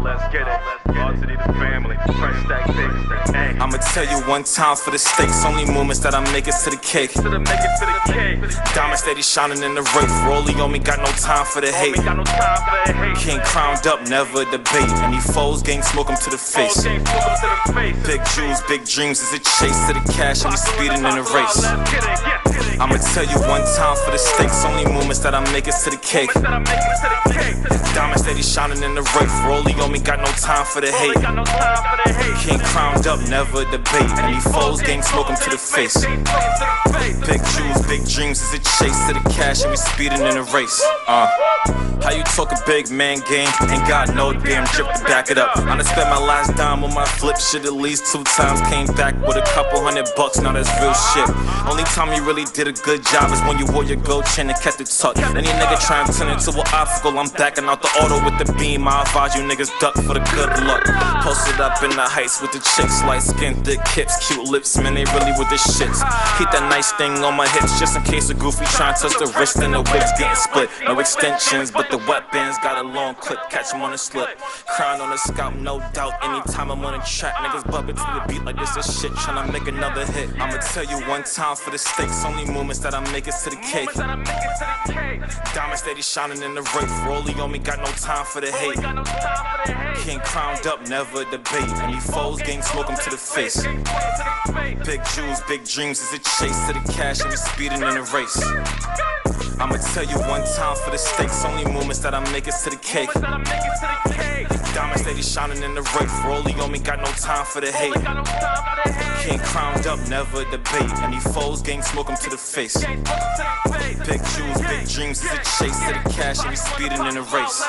Let's get it. All to the family. Fresh stack big. Hey. I'ma tell you one time for the stakes. Only moments that I make it to the cake. Diamond steady shining in the race. Rolly on me, got no time for the hate. King crowned up, never debate. Any foes, gang smoke them to the face. Big jewels, big dreams is a chase to the cash, and we speeding in the race. I'ma tell you one time for the stakes. Only moments that I make it to the cake. Diamond steady shining in the race. Rolly on me, got no time for the hate. King crowned up, never debate. Any foes, gang smoke them to the face. Big jewels, big dreams is a chase to the cash, and we speeding in the race. How you talk a big man game? Ain't got no damn drip to back it up. I done spent my last dime on my flip shit at least 2 times. Came back with a couple $100, now that's real shit. Only time you really did a good job is when you wore your gold chain and kept it tucked. Any nigga try and turn into an obstacle, I'm backing out the auto with the beam. I advise you niggas duck for the good luck. Posted up in the heights with the chicks, light skin, thick hips, cute lips, man, they really with the shits. Keep that nice thing on my hips just in case a goofy try and touch the wrist and the whip's getting split. No extensions, but the weapons got a long clip, catch him on the slip. Crying on the scalp, no doubt. Anytime I'm on a track, niggas bump it to the beat like this is shit, tryna make another hit. I'ma tell you one time for the stakes. Only moments that I make it to the cake. Diamond steady shining in the race. Rolly on me, got no time for the hate. King crowned up, never debate. Any foes, gang smoke them to the face. Big jewels, big dreams is a chase to the cash, and we speeding in the race. I'ma tell you one time for the stakes. Only moments that I make it to the cake. Diamond steady shining in the race. Rolly on me, got no time for the hate. King crowned up, never debate. Any foes, gang smoke them to the face. Big jewels, big dreams is a chase to the cash, and we speeding in the race.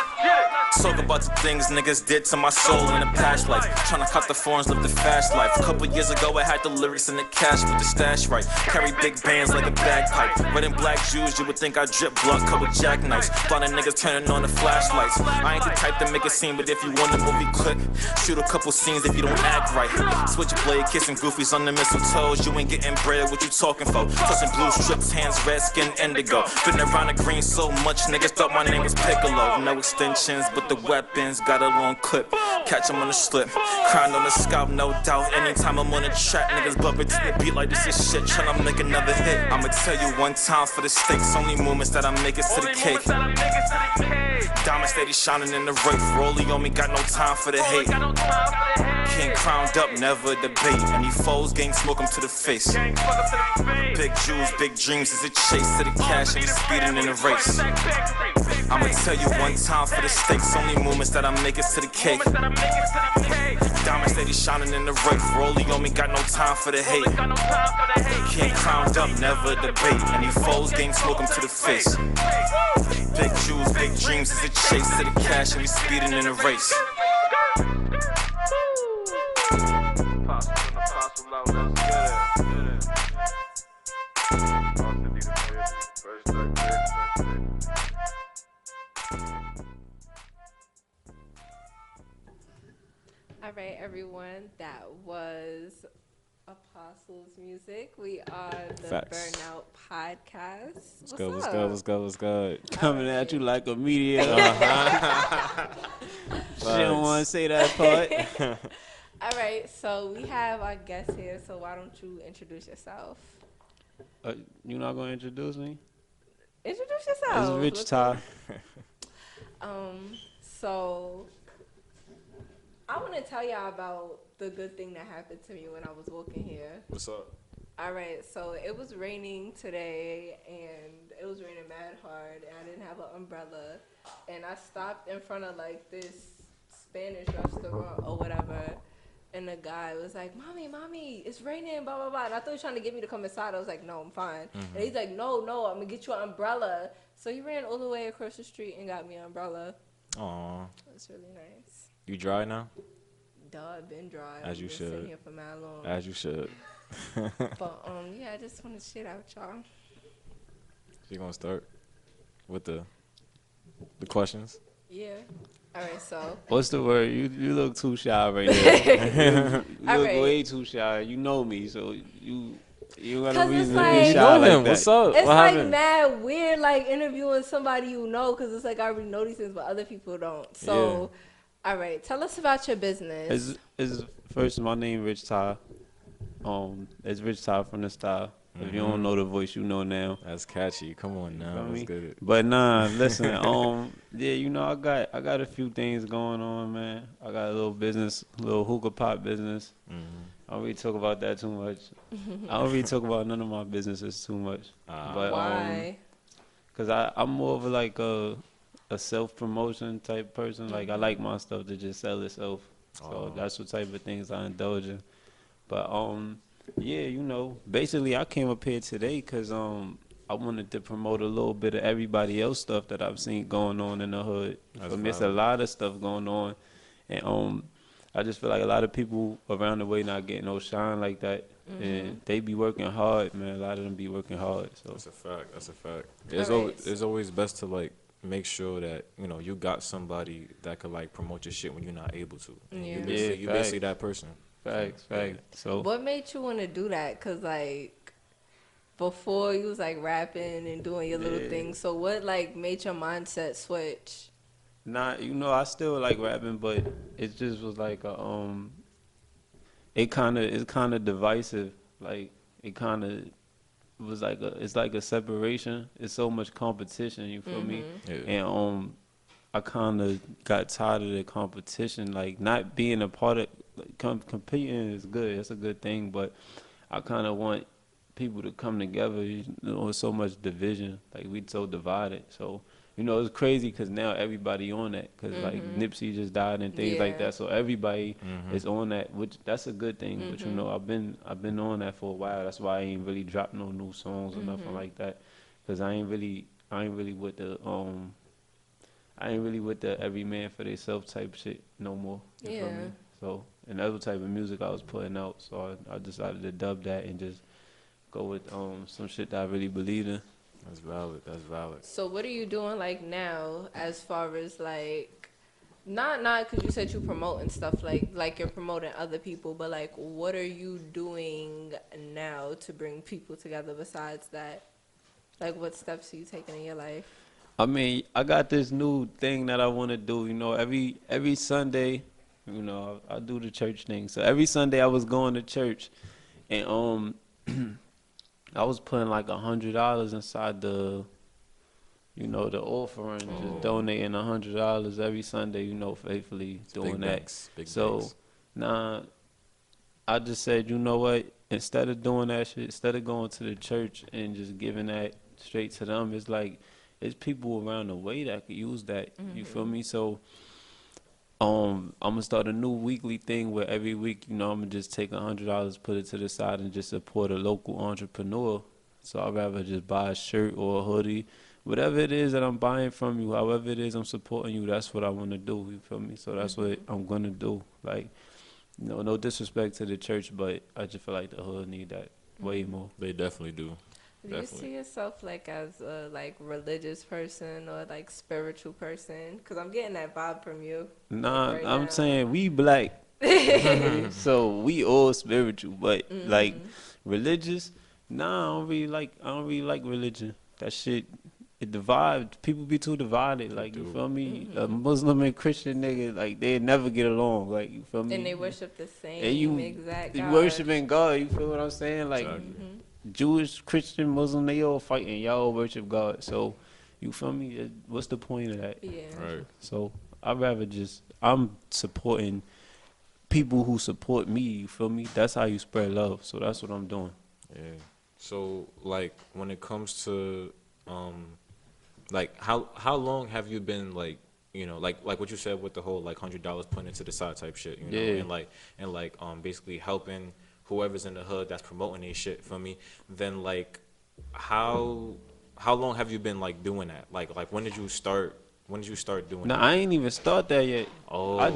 Talk about the things niggas did to my soul in a past life. Tryna cut the foreigns, live the fast life. A couple years ago I had the lyrics and the cash with the stash right. Carry big bands like a bagpipe. Red and black Jews, you would think I drip blunt cut with jackknives. Blinding niggas turning on the flashlights. I ain't the type to make a scene, but if you want the movie quick, shoot a couple scenes if you don't act right. Switchblade, kissing goofies on the mistletoes. You ain't getting bread, what you talking for? Tossing blue strips, hands red, skin indigo. Fitting around the green so much, niggas thought my name was Piccolo. No extensions, but the weapons got a long clip. Catch him on the slip, crying on the scalp, no doubt. Anytime I'm on the track, niggas bump it to the beat like this is shit, tryna make another hit. I'ma tell you one time for the stakes. Only moments that I make it to the cake. Diamond steady shining in the race. Rolly on me, got no time for the hate. King crowned up, never debate. Any foes, gang smoke them to the face. Big jewels, big dreams is a chase to the cash, and we speeding in the race. I'ma tell you one time for the stakes. Only moments that I make it to the cake. Diamond steady shining in the race. Rolly on me, got no time for the hate. King crowned up, never debate. Any foes, gang smoke them to the face. Big jewels, big dreams is a chase to the cash, and we speeding in the race. All right, everyone, that was Apostles Music. We are the Facts. Burnout Podcast. What's good? What's good? Coming at you like a meteor. She Facts. don't want to say that part. All right, so we have our guest here, so why don't you introduce yourself? You not going to introduce me? Introduce yourself. It's Rich Ty. So I want to tell y'all about the good thing that happened to me when I was walking here. What's up? All right, so it was raining today, and it was raining mad hard, and I didn't have an umbrella, and I stopped in front of, like, this Spanish restaurant or whatever, and the guy was like, Mommy, it's raining, blah, blah, blah, and I thought he was trying to get me to come inside. I was like, no, I'm fine. And he's like, no, I'm going to get you an umbrella. So he ran all the way across the street and got me an umbrella. Aw. That's really nice. You dry now? Duh, I've been dry. As you I've been sitting should. here for mad long. As you should. But, yeah, I just want to shit out y'all. You gonna start with the questions? Yeah. All right, so. What's the word? You look too shy right now. You All look right. way too shy. You know me, so you You got a 'Cause it's reason to like- be You shy know like him. that. What's up? It's What like happened? mad weird, like interviewing somebody you know, because it's like I already know these things, but other people don't. So, all right, tell us about your business. Is first my name Rich Ty. It's Rich Ty from the Style. If you don't know the voice, you know now. That's catchy. Come on now. Feel Let's me? get it. But nah, listen, yeah, you know, I got a few things going on, man. I got a little business, little hookah pot business. I don't really talk about that too much. I don't really talk about none of my businesses too much. But Why? cause I'm more of a self promotion type person. Like I like my stuff to just sell itself. So that's what type of things I indulge in. But yeah, you know, basically I came up here today because I wanted to promote a little bit of everybody else stuff that I've seen going on in the hood. There's a lot of stuff going on, and I just feel like a lot of people around the way not getting no shine like that, and they be working hard, man. A lot of them be working hard. So That's a fact. That's a fact. Alright, It's always best to like make sure that you know you got somebody that could like promote your shit when you're not able to. And Yeah. you basically that person. facts. So What made you want to do that? Cause like before you was like rapping and doing your little things. So what like made your mindset switch? you know, I still like rapping, but it just was like it's kind of divisive. Like it kind of was like it's like a separation. It's so much competition. You feel me? Yeah. And I kind of got tired of the competition. Like not being a part of competing is good. It's a good thing, but I kind of want people to come together. You know, it's so much division. Like we so divided. So you know, it's crazy because now everybody on that. Because like Nipsey just died and things like Yeah. that. So everybody is on that, which that's a good thing. But you know, I've been on that for a while. That's why I ain't really dropped no new songs or nothing like that. Because I ain't really with the every man for themselves type shit no more. You feel Yeah. me? So, and that's what type of music I was putting out. So I decided to dub that and just go with some shit that I really believe in. That's valid. That's valid. So what are you doing like now as far as like not because you said you promote and stuff like you're promoting other people, but like what are you doing now to bring people together besides that? Like what steps are you taking in your life? I mean, I got this new thing that I want to do. You know, every Sunday, you know, I do the church thing. So every Sunday I was going to church, and I was putting like $100 inside the, you know, the offering, just donating $100 every Sunday. You know, faithfully doing Big that. banks, big So banks. nah, I just said, you know what? Instead of doing that shit, instead of going to the church and just giving that straight to them, it's like it's people around the way that could use that. You feel me? So I'm gonna start a new weekly thing where every week, you know, I'm gonna just take $100, put it to the side, and just support a local entrepreneur. So I'd rather just buy a shirt or a hoodie, whatever it is that I'm buying from you, however it is I'm supporting you. That's what I want to do. You feel me? So that's what I'm gonna do. Like, you know, no disrespect to the church, but I just feel like the hood need that way more. They definitely do. Do you Definitely. see yourself like as a like religious person or like spiritual person? Because I'm getting that vibe from you. Nah, right I'm now. saying we black, so we all spiritual, but like religious. Nah, I don't really like religion. That shit, it divides. People be too divided. Like you feel me? A Muslim and Christian nigga, like they never get along. Like you feel me? And they worship the same And you exact you God. worshiping God. You feel what I'm saying? Like Exactly. Jewish, Christian, Muslim, they all fighting. Y'all all worship God. So you feel me? What's the point of that? Yeah. Right. So I'd rather I'm supporting people who support me, you feel me? That's how you spread love. So that's what I'm doing. Yeah. So like when it comes to like how long have you been like, you know, like what you said with the whole like $100 put into the side type shit, you know, Yeah. and basically helping whoever's in the hood that's promoting their shit for me, then like how long have you been like doing that? Like when did you start doing Now that? I ain't even start that yet. Oh. I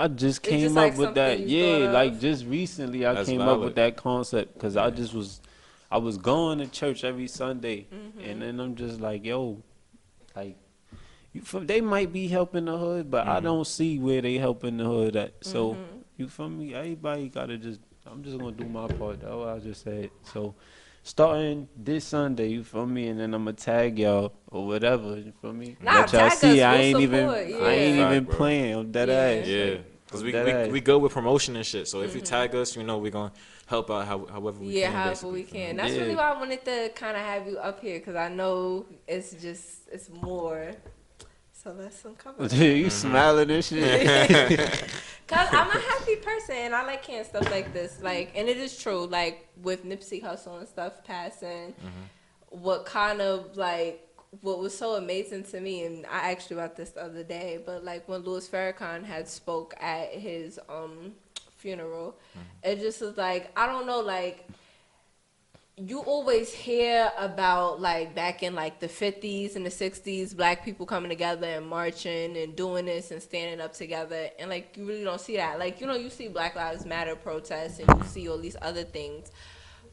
just came just up like with that. something you Yeah, thought like of? just recently I That's came up valid. with that concept because I was going to church every Sunday, and then I'm just like, yo, like they might be helping the hood, but I don't see where they helping the hood at. So you feel me? Everybody gotta just I'm just gonna do my part. That's what I just said. So, starting this Sunday, you feel me, and then I'm gonna tag y'all or whatever. You feel me? Nah, Let y'all tag see. us. I We'll ain't support, even. I ain't yeah. even Fact, bro. playing. I'm dead Yeah. ass. Yeah, like, because I'm we dead ass. go with promotion and shit. So if you tag us, you know we're gonna help out however we Yeah, can. however basically, we you know? can. That's Yeah. really why I wanted to kind of have you up here, because I know it's more. So let's uncover that. You smiling and shit. Cause I'm a happy person and I like hearing stuff like this. Like, and it is true. Like with Nipsey Hussle and stuff passing, what was so amazing to me, and I asked you about this the other day, but like when Louis Farrakhan had spoke at his funeral, it just was like, I don't know, like, you always hear about like back in like the 50s and the 60s, black people coming together and marching and doing this and standing up together, and like you really don't see that. Like, you know, you see Black Lives Matter protests and you see all these other things,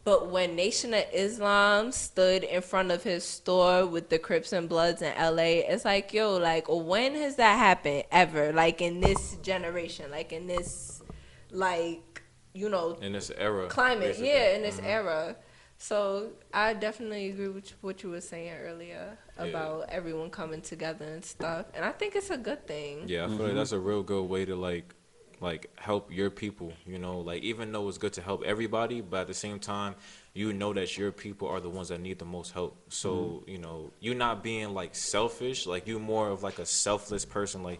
but when Nation of Islam stood in front of his store with the Crips and Bloods in LA, it's like, yo, like, when has that happened ever? Like in this generation, like in this, like, you know, In this era, climate, basically. yeah, in this era. So I definitely agree with what you were saying earlier about everyone coming together and stuff, and I think it's a good thing. Yeah, I feel like that's a real good way to like help your people. You know, like even though it's good to help everybody, but at the same time, you know that your people are the ones that need the most help. So you know, you not being like selfish, like you more of like a selfless person. Like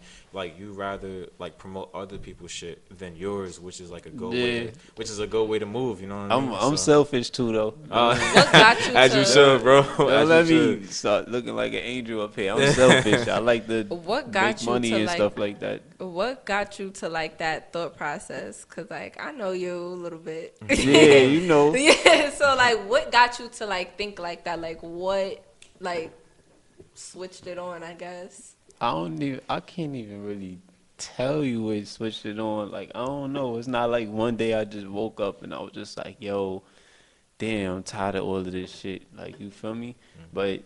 you rather like promote other people's shit than yours, which is like a good way. Which is a good way to move. You know what I mean? I'm selfish too though. What got you As to you should, bro. Don't As let you me start looking like an angel up here. I'm selfish. I like to What got make you money to and like stuff like that. What got you to like that thought process? Cause like I know you a little bit. Yeah, you know. Yeah. So like, what got you to like think like that? Like what like switched it on? I guess. I can't even really tell you what switched it on. Like, I don't know. It's not like one day I just woke up and I was just like, yo, damn, I'm tired of all of this shit. Like, you feel me? But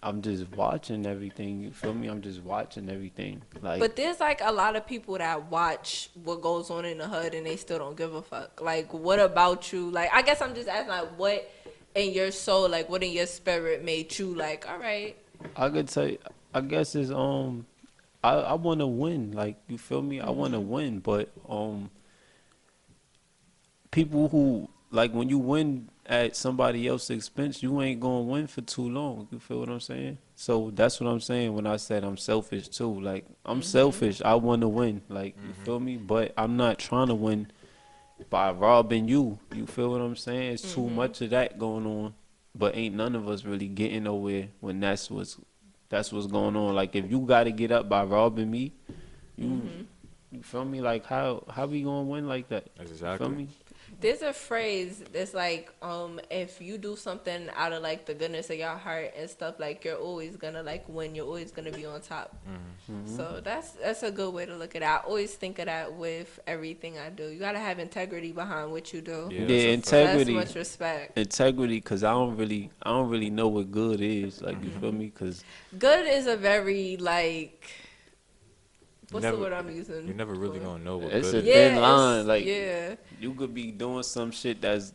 I'm just watching everything. You feel me? I'm just watching everything. Like, But there's like a lot of people that watch what goes on in the hood and they still don't give a fuck. Like, what about you? Like, I guess I'm just asking, like, what in your soul, like, what in your spirit made you like, all right? I could tell you, I guess it's I want to win. Like, you feel me? I want to win, but people who like when you win at somebody else's expense, you ain't gonna win for too long. You feel what I'm saying? So that's what I'm saying when I said I'm selfish too. Like, I'm selfish. I want to win. Like, you feel me? But I'm not trying to win by robbing you. You feel what I'm saying? It's too much of that going on. But ain't none of us really getting nowhere when that's what's going on. Like, if you got to get up by robbing me, you feel me? Like, how we gonna win like that? Exactly. You feel me? There's a phrase that's like, if you do something out of like the goodness of your heart and stuff, like you're always gonna like win. You're always gonna be on top. So that's a good way to look at it. I always think of that with everything I do. You gotta have integrity behind what you do. Yeah, Yeah, that's a fact. integrity. That's much respect. Integrity, cause I don't really know what good is. Like, you feel me? Cause Good is a very like. What's never- the word I'm using? You're never really gonna know what it's good a is. thin Yeah, line. it's- Like, yeah. you could be doing some shit that's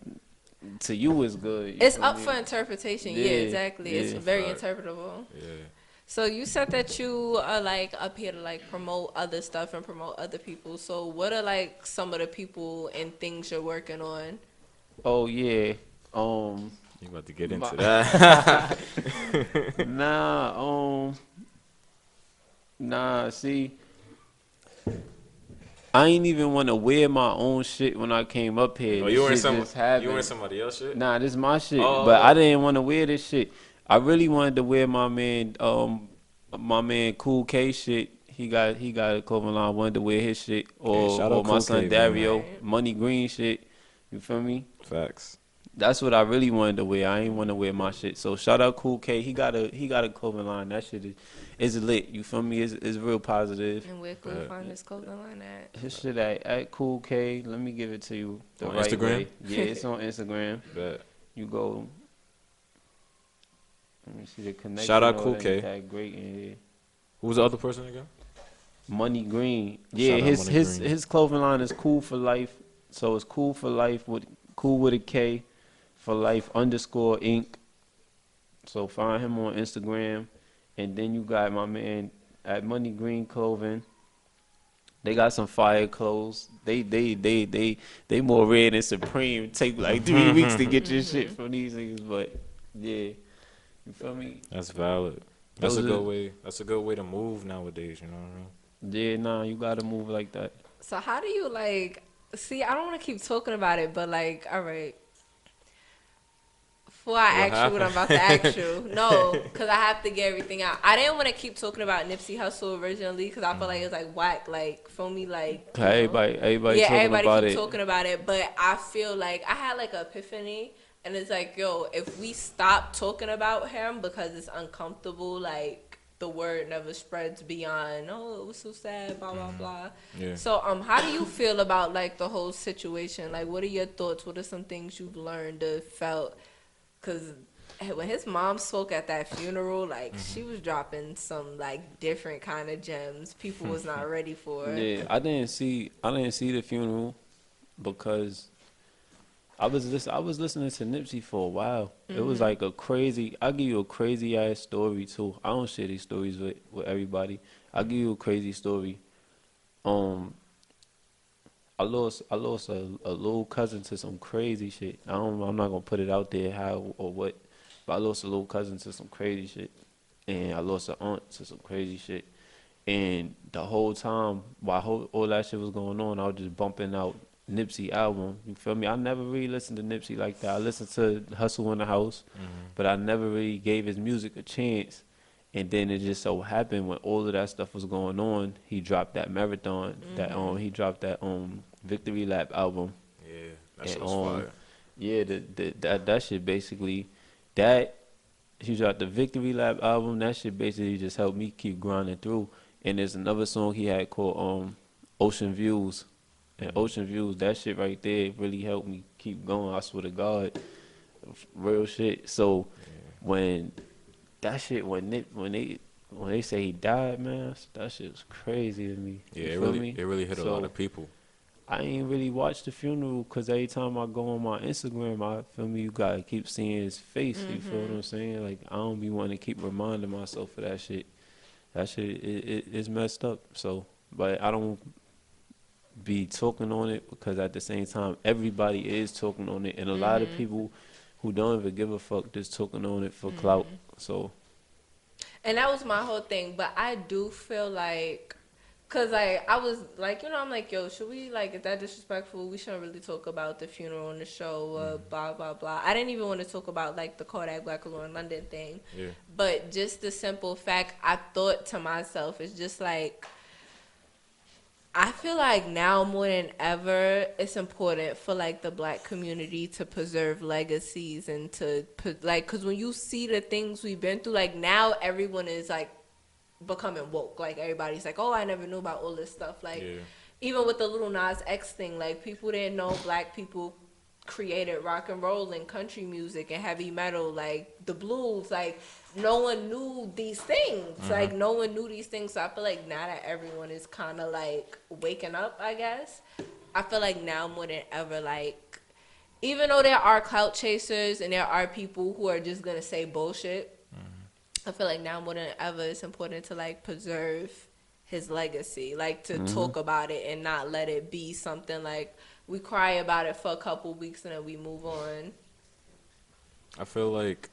to you is good. You It's feel up me? for interpretation. Yeah, Yeah, exactly. It's yeah. very Fact. interpretable. Yeah. So you said that you are like up here to like promote other stuff and promote other people. So what are like some of the people and things you're working on? Oh yeah. You about to get into My- that? Nah, see, I ain't even want to wear my own shit when I came up here. Oh, This you wearing shit some? just happened. You wearing somebody else shit? Nah, this is my shit. Oh. But I didn't want to wear this shit. I really wanted to wear my man Cool K shit. He got a clothing line. I wanted to wear his shit or, shout or out my Cool son K, man. Dario, Right. Money Green shit. You feel me? Facts. That's what I really wanted to wear. I ain't want to wear my shit. So shout out Cool K. He got a clothing line. That shit is lit. You feel me? It's real positive. And where can we find this clothing line at? His shit at Cool K. Let me give it to you the On right Instagram? way. Yeah, it's on Instagram. Bet. You go. Let me see the connection. Shout out over Cool there. K. That great in here. Who was the other person again? Money Green. Yeah, Shout out Money Green. his clothing line is Cool for Life. So it's cool for life with cool with a K, for life _ Inc. So find him on Instagram, and then you got my man at Money Green Clothing. They got some fire clothes. They more red than Supreme. Take like 3 weeks to get your shit from these niggas, but yeah, you feel me? That's valid. That's a good way. That's a good way to move nowadays. You know what I mean? Yeah, nah, you gotta move like that. So how do you like? See, I don't want to keep talking about it, but like, all right. Before I ask you what I'm about to ask you, no, because I have to get everything out. I didn't want to keep talking about Nipsey Hussle originally because I feel like it was like whack, like for me, like Everybody yeah, talking everybody about keep it. talking about it. But I feel like I had like an epiphany, and it's like, yo, if we stop talking about him because it's uncomfortable, like the word never spreads beyond. Oh, it was so sad, blah blah blah. Yeah. So how do you feel about like the whole situation? Like, what are your thoughts? What are some things you've learned or felt? Because when his mom spoke at that funeral, like, she was dropping some, like, different kind of gems people was not ready for. Yeah, I didn't see the funeral because I was listening to Nipsey for a while. It was like I'll give you a crazy ass story too. I don't share these stories with everybody. I'll give you a crazy story. I lost a little cousin to some crazy shit. I'm not gonna put it out there how or what, but I lost a little cousin to some crazy shit, and I lost an aunt to some crazy shit. And the whole time while all that shit was going on, I was just bumping out Nipsey album. You feel me? I never really listened to Nipsey like that. I listened to Hustle in the House, but I never really gave his music a chance. And then it just so happened when all of that stuff was going on, he dropped that Marathon, he dropped that Victory Lap album. Yeah, that shit And, was fire. Yeah, that shit basically, that he dropped the Victory Lap album. That shit basically just helped me keep grinding through. And there's another song he had called Ocean Views. And Ocean Views, that shit right there really helped me keep going. I swear to God, real shit. So when that shit when they say he died, man, that shit was crazy to me. Yeah, You feel me? it really hit a lot of people. I ain't really watched the funeral because every time I go on my Instagram, I feel me, you gotta keep seeing his face. You feel what I'm saying? Like, I don't be wanting to keep reminding myself of that shit. That shit is messed up. So, but I don't be talking on it because at the same time, everybody is talking on it, and a lot of people who don't even give a fuck just talking on it for clout. So, and that was my whole thing. But I do feel like, cause like I was like, you know, I'm like, yo, should we, like, is that disrespectful? We shouldn't really talk about the funeral on the show, blah blah blah. I didn't even want to talk about like the Kodak Black Lauren London thing. Yeah. But just the simple fact, I thought to myself, it's just like, I feel like now more than ever, it's important for like the black community to preserve legacies and to put like, cause when you see the things we've been through, like now everyone is like becoming woke. Like everybody's like, oh, I never knew about all this stuff. Like even with the Little Nas X thing, like people didn't know black people created rock and roll and country music and heavy metal, like the blues. Like no one knew these things. Like no one knew these things. So I feel like now that everyone is kind of like waking up, I guess, I feel like now more than ever, like even though there are clout chasers and there are people who are just gonna say bullshit, I feel like now more than ever it's important to like preserve his legacy, like to talk about it and not let it be something like we cry about it for a couple weeks and then we move on. I feel like,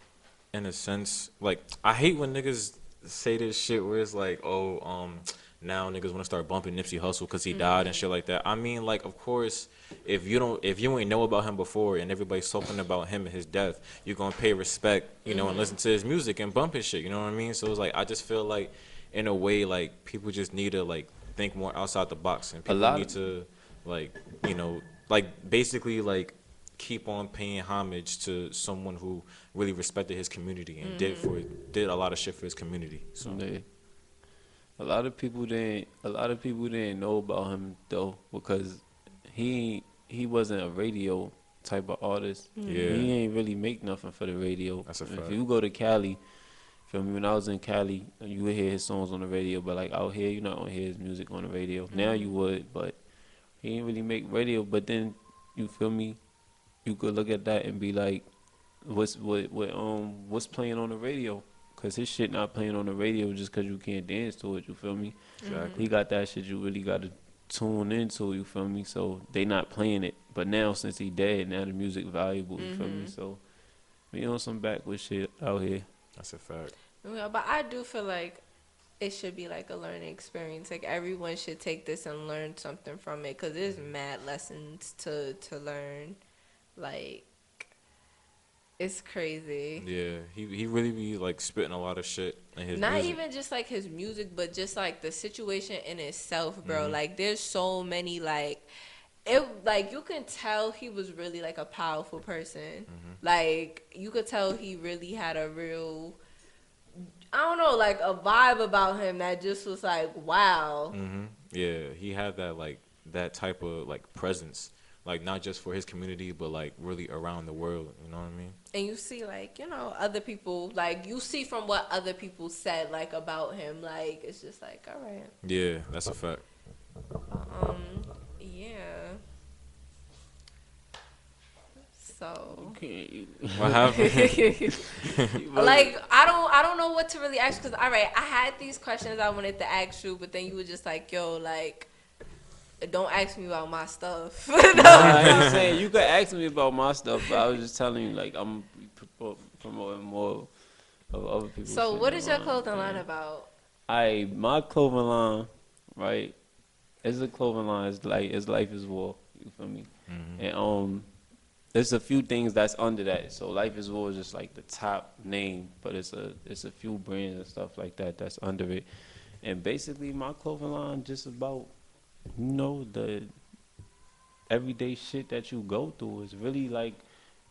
in a sense, like, I hate when niggas say this shit where it's like, oh, now niggas want to start bumping Nipsey Hussle because he died and shit like that. I mean, like, of course, if you ain't know about him before and everybody's talking about him and his death, you're gonna pay respect, you know, and listen to his music and bump his shit. You know what I mean? So it's like, I just feel like, in a way, like, people just need to like think more outside the box, and people need to, like, you know, like, basically, like, keep on paying homage to someone who really respected his community and did a lot of shit for his community. So a lot of people didn't know about him though, because he wasn't a radio type of artist. He ain't really make nothing for the radio. That's a fact. If you go to Cali, feel me, when I was in Cali, you would hear his songs on the radio, but like out here, you're not gonna hear his music on the radio. Now you would, but he didn't really make radio. But then you feel me? You could look at that and be like, what's playing on the radio? Cause his shit not playing on the radio just cause you can't dance to it. You feel me? Exactly. He got that shit you really got to tune into. You feel me? So they not playing it. But now since he dead, now the music valuable. You feel me? So we on some backward shit out here. That's a fact. Yeah, but I do feel like it should be like a learning experience. Like everyone should take this and learn something from it, cause there's mad lessons to learn. Like it's crazy. Yeah, he really be like spitting a lot of shit in his Not music. even just like his music, but just like the situation in itself, bro. Like there's so many like it like you can tell he was really like a powerful person. Like you could tell he really had a real, I don't know, like a vibe about him that just was like, wow. Yeah, he had that like that type of like presence, like not just for his community, but like really around the world. You know what I mean? And you see, like, you know, other people, like, you see from what other people said, like, about him, like, it's just like, all right. Yeah, that's a fact. Yeah. So, What happened? like, I don't know what to really ask, because, all right, I had these questions I wanted to ask you, but then you were just like, yo, like, don't ask me about my stuff. I ain't saying you could ask me about my stuff, but I was just telling you, like, I'm promoting more of other people's So, shit what is your online, clothing man. line about? My clothing line, right? It's a clothing line. It's Life is War. You feel me? And there's a few things that's under that. So Life is War is just like the top name, but it's a few brands and stuff like that that's under it. And basically, my clothing line just about, you know, the everyday shit that you go through. Is really like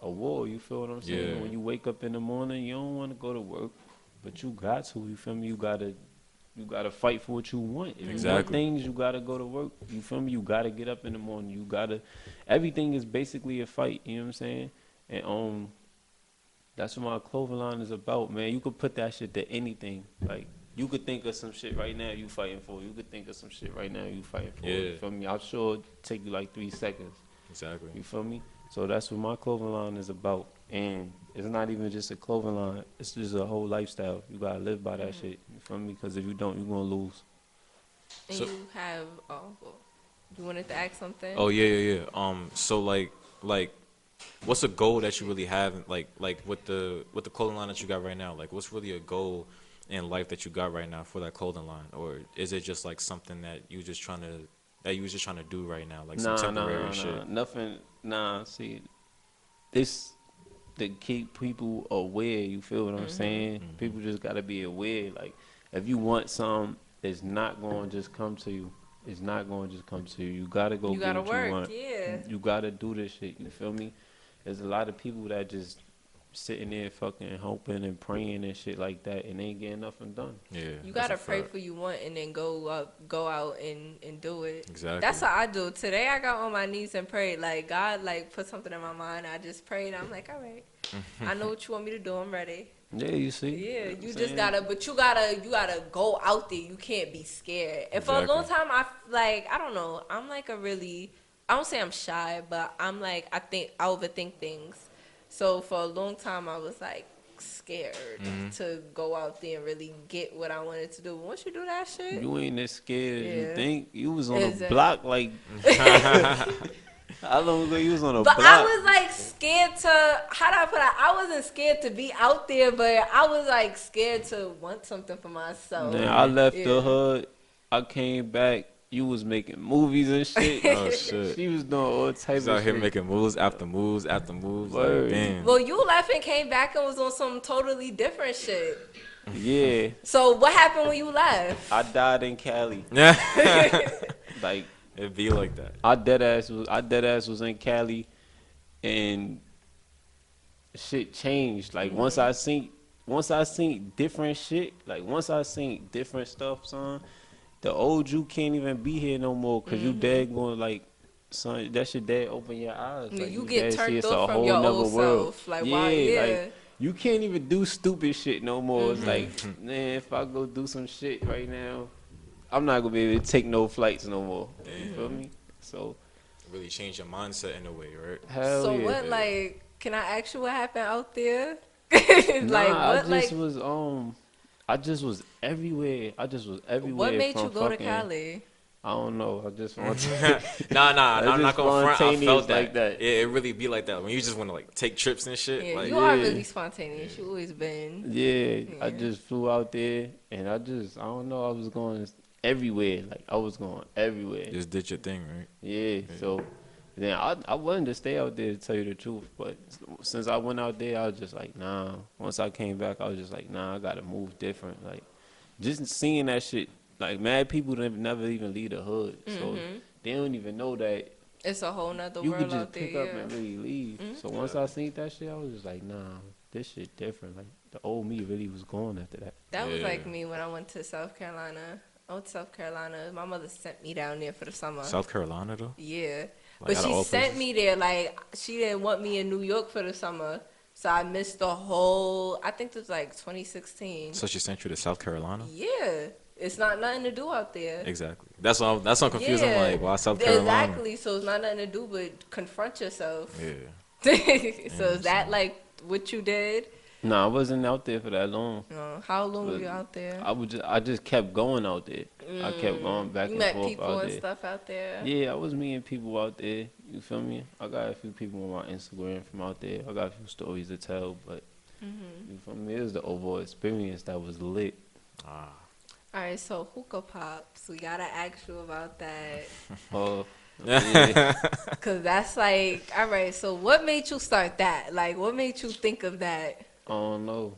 a war. You feel what I'm saying? Yeah. When you wake up in the morning, you don't want to go to work, but you got to. You feel me? You gotta fight for what you want. If you want Exactly. things, you gotta go to work. You feel me? You gotta get up in the morning. You gotta. Everything is basically a fight. You know what I'm saying? And that's what my clothing line is about, man. You could put that shit to anything. Like you could think of some shit right now you fighting for. You could think of some shit right now you fighting for. Yeah. You feel me? I'm sure it'll take you like 3 seconds. Exactly. You feel me? So that's what my clothing line is about. And it's not even just a clothing line. It's just a whole lifestyle. You gotta live by that shit. You feel me? Because if you don't, you're gonna lose. And So- you have, you wanted to ask something? Oh yeah. So like, what's a goal that you really have? Like with the clothing line that you got right now. Like, what's really a goal in life that you got right now for that clothing line, or is it just like something that you was just trying to do right now, like some temporary shit? Nothing. See, this to keep people aware. You feel what I'm saying? People just gotta be aware. Like, if you want something, it's not going to just come to you. It's not going to just come to you. You gotta go. You get gotta what work, you want. yeah. You gotta do this shit. You feel me? There's a lot of people that just sitting there fucking hoping and praying and shit like that, and ain't getting nothing done. Yeah. You that's gotta a pray fact. for you want and then go out and do it. Exactly. That's what I do. Today I got on my knees and prayed. Like God like put something in my mind. I just prayed. I'm like, all right. I know what you want me to do. I'm ready. Yeah, you see. Yeah, I'm you just saying? gotta go out there. You can't be scared. And for a long time, I don't know. I'm like I don't say I'm shy, but I'm like, I overthink things. So for a long time, I was like scared to go out there and really get what I wanted to do. Once you do that shit, You ain't as scared as you Yeah. think. You was on Is a it? block like. How long ago you was on a but block? I was like scared to, how do I put it? I wasn't scared to be out there, but I was like scared to want something for myself. Now, I left Yeah. the hood. I came back. You was making movies and shit. Oh shit. She was doing all type He's of out here shit. making moves after moves after moves. Like, Word. damn. Well, you left and came back and was on some totally different shit. Yeah, So what happened when you left? I died in Cali. Like It be like that. I dead ass was in Cali, and shit changed. Like once I seen different shit. Like once I seen different stuff, son. The old you can't even be here no more because you dead going like, son. That shit dead open your eyes. Like, You get dead see turned it's off a from whole your nother old world. self. Like, yeah, why? Yeah. like you can't even do stupid shit no more. It's like, man, if I go do some shit right now, I'm not gonna be able to take no flights no more. You feel me? So really change your mindset in a way, right? Hell So yeah. what, like, can I ask you what happened out there? Like, Nah, what, like, I just was everywhere. I just was what everywhere made you from go to fucking. Cali? I don't know. I just want Nah, I I'm not just gonna front. I spontaneous felt that. like that. Yeah, it really be like that when you just want to like take trips and shit. Yeah, Like, you are Yeah. really spontaneous. You always been. Yeah, I Yeah. just flew out there and I don't know. I was going everywhere. Like I was going everywhere. just did your thing, right? Yeah. So then I wanted to stay out there to tell you the truth, but since I went out there, I was just like, nah. Once I came back, I was just like, nah. I gotta move different. Like just seeing that shit. Like mad people never even leave the hood, so they don't even know that It's a whole nother you world could just out there. pick up Yeah. and really leave. So once I seen that shit, I was just like, nah, this shit different. Like the old me really was gone after that. That was Yeah. like me when I went to South Carolina. I went to South Carolina. My mother sent me down there for the summer. South Carolina though. Yeah. Like, But out of she all sent places? me there. Like, she didn't want me in New York for the summer. So I missed the whole, I think it was like 2016. So she sent you to South Carolina. Yeah. It's not nothing to do out there. Exactly. That's why I'm confused. I'm Yeah. like, why South Carolina? Exactly. So it's not nothing to do but confront yourself. Yeah. So is that like what you did? Nah, I wasn't out there for that long. No. How long were you out there? I just kept going out there. I kept going back You and met forth people out and there. stuff out there? Yeah, I was meeting people out there. You feel me? I got a few people on my Instagram from out there. I got a few stories to tell, but you feel me? It was the overall experience that was lit. Ah. All right, so hookah pops. We gotta ask you about that. Yeah. Cause that's like, all right. So what made you start that? Like, what made you think of that? I don't know.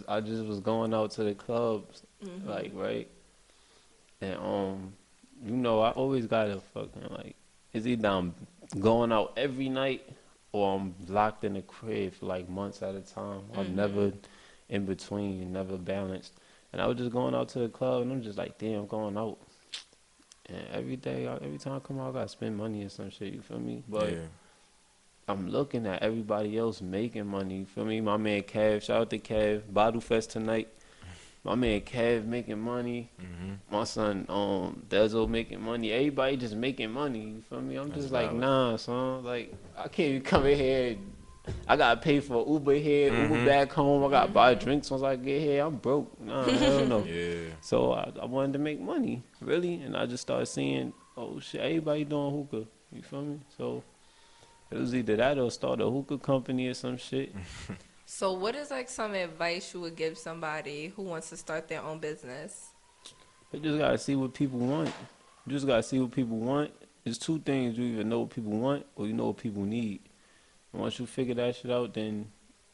I just was going out to the clubs, like right, and you know, I always gotta fucking like, it's either I'm going out every night or I'm locked in the crib for like months at a time. I'm never in between, never balanced. And I was just going out to the club, and I'm just like, damn, I'm going out. And every time I come out, I gotta spend money or some shit. You feel me? But Yeah. I'm looking at everybody else making money. You feel me? My man Kev, shout out to Kev, Bottle Fest tonight. My man Kev making money. My son Dezo making money. Everybody just making money. You feel me? I'm just like, valid. nah, son. Like I can't even come in here. And I gotta pay for Uber here, Uber back home. I gotta buy drinks once I get here. I'm broke. Nah, hell no. Yeah. So I wanted to make money, really, and I just started seeing, oh shit, everybody doing hookah. You feel me? So it was either that or start a hookah company or some shit. So what is like some advice you would give somebody who wants to start their own business? You just gotta see what people want. You just gotta see what people want. There's two things: you either know what people want or you know what people need. And once you figure that shit out, then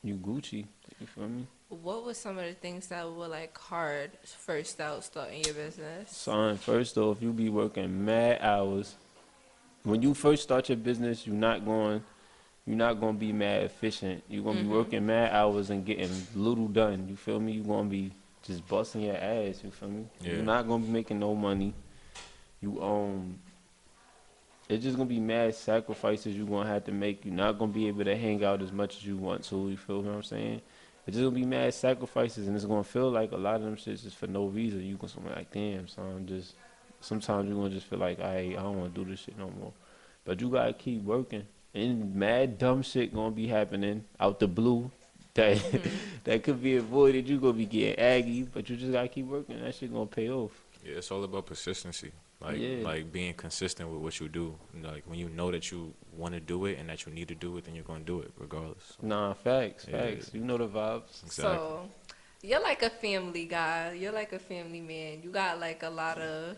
you Gucci. You feel me? What were some of the things that were like hard first out starting your business? Son, first off, you be working mad hours. When you first start your business, you're not going to be mad efficient. You're going to be working mad hours and getting little done. You feel me? You're going to be just busting your ass. You feel me? Yeah. You're not going to be making no money. It's just going to be mad sacrifices you're going to have to make. You're not going to be able to hang out as much as you want to. You feel what I'm saying? It's just going to be mad sacrifices, and it's going to feel like a lot of them shits is for no reason. You're going to be like, damn, son, sometimes you're going to just feel like, I don't want to do this shit no more. But you got to keep working. And mad dumb shit going to be happening out the blue that that could be avoided. You're going to be getting aggy, but you just got to keep working. That shit going to pay off. Yeah, it's all about persistency. Yeah. Like being consistent with what you do. Like when you know that you want to do it and that you need to do it, then you're gonna do it regardless. Nah, facts. Yeah. You know the vibes. Exactly. So you're like a family guy. You're like a family man. You got like a lot of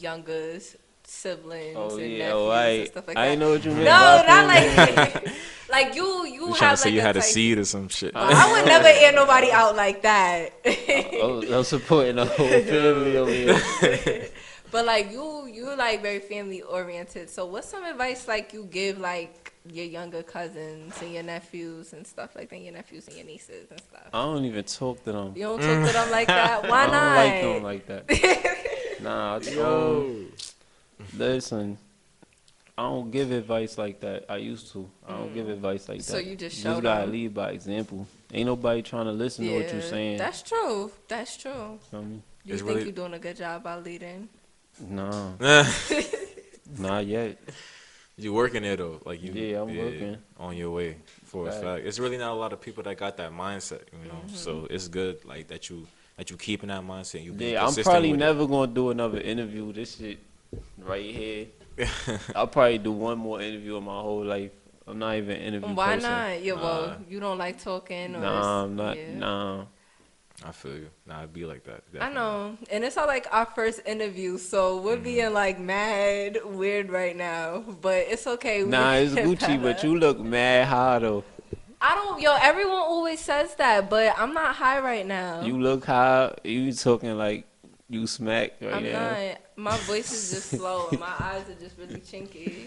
younger siblings Oh, and yeah. nephews Oh, and stuff like I that. ain't know what you meant. No, by not family. like like you You have trying like to say you a had a type- seed or some shit? I would never air nobody out like that. I'm supporting the whole family over here. But like you like very family oriented. So what's some advice like you give like your younger cousins and your nephews and stuff like that, your nephews and your nieces and stuff? I don't even talk to them. You don't talk to them like that? Why I don't not? like them like that. Nah, listen, I don't give advice like that. I used to. I don't give advice like that. So you just You show just gotta them. lead by example. Ain't nobody trying to listen to what you're saying. That's true. That's true. Feel me? You It's think really- you're doing a good job by leading? Nah, not yet. You working it though, like you. Yeah, I'm working. on your way for a Fact. fact. It's really not a lot of people that got that mindset, you know. Mm-hmm. So it's good, like that you keeping that mindset. And you being Yeah, I'm consistent probably with never gonna do another interview. This shit right here. it. I'll probably do one more interview in my whole life. I'm not even an interview Why person. not? Yeah, well, you don't like talking, or Nah, I'm not. yeah. Nah. I feel you. Nah, it'd be like that. I Definitely. know, and it's not like our first interview, so we're being like mad weird right now, but it's okay. Nah, it's We're Gucci, but better. you look mad high though. I don't, yo. Everyone always says that, but I'm not high right now. You look high. You talking like you smacked right I'm now. not. My voice is just slow, and my eyes are just really chinky.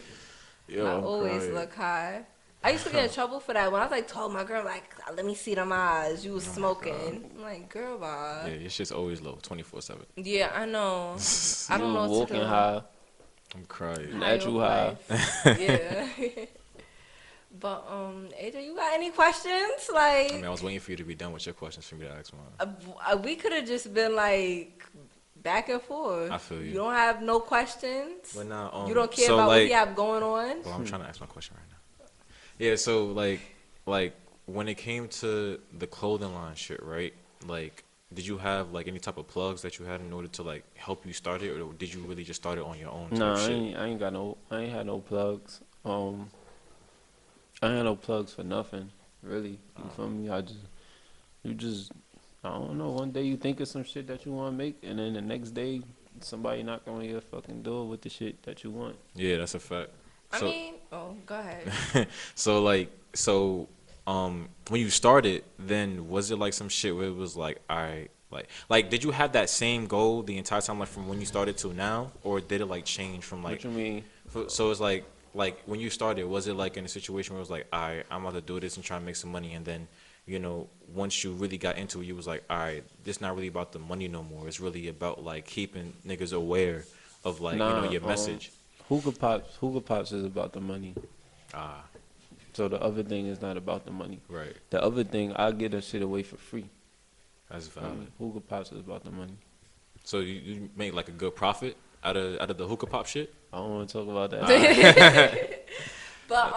Yo, I I'm always crying. look high. I used to get in trouble for that when I was like told my girl like, let me see them eyes. You was smoking. I'm like, girl, bye. Yeah, your shit's always low, 24/7. Yeah, I know. I don't You know what to walking do. high. I'm crying. Natural high. Yeah. But AJ, you got any questions? Like, I mean, I was waiting for you to be done with your questions for me to ask mine. we could have just been like back and forth. I feel you. You don't have no questions. But now, You don't care so about what like, you have going on. well, I'm trying to ask my question right now. Yeah, so like when it came to the clothing line shit, right? Like, did you have like any type of plugs that you had in order to like help you start it, or did you really just start it on your own? Type Nah, shit? I ain't had no plugs. I ain't had no plugs for nothing, really. You feel me? I don't know. One day you think of some shit that you want to make, and then the next day somebody knock on your fucking door with the shit that you want. Yeah, that's a fact. I So, mean, go ahead. so when you started, then was it like some shit where it was like, all right, like did you have that same goal the entire time, like from when you started to now, or did it like change from like? What you mean? So it's like when you started, was it like in a situation where it was like, all right, I'm about to do this and try and make some money, and then, you know, once you really got into it, you was like, all right, this not really about the money no more. It's really about like keeping niggas aware of like, you know, your message. Hookah Pops is about the money. Ah, So the other thing is not about the money. right. The other thing, I get that shit away for free. That's valid. Hookah Pops is about the money. So you make like a good profit out of the hookah pop shit? I don't want to talk about that. But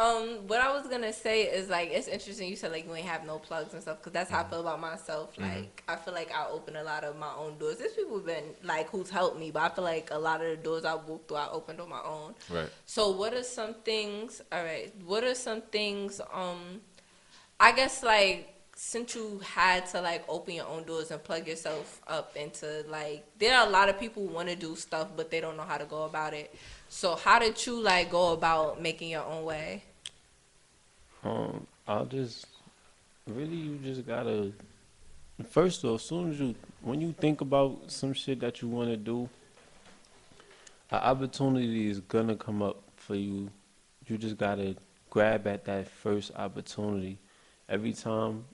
what I was gonna say is like it's interesting you said like you ain't have no plugs and stuff because that's how I feel about myself. Like I feel like I open a lot of my own doors. There's people been like who's helped me, but I feel like a lot of the doors I walked through I opened on my own. Right. So what are some things? All right, what are some things? I guess like since you had to like open your own doors and plug yourself up into like there are a lot of people who want to do stuff but they don't know how to go about it. So how did you like go about making your own way? You just gotta, first off, when you think about some shit that you want to do, an opportunity is gonna come up for you. You just gotta grab at that first opportunity. Every time,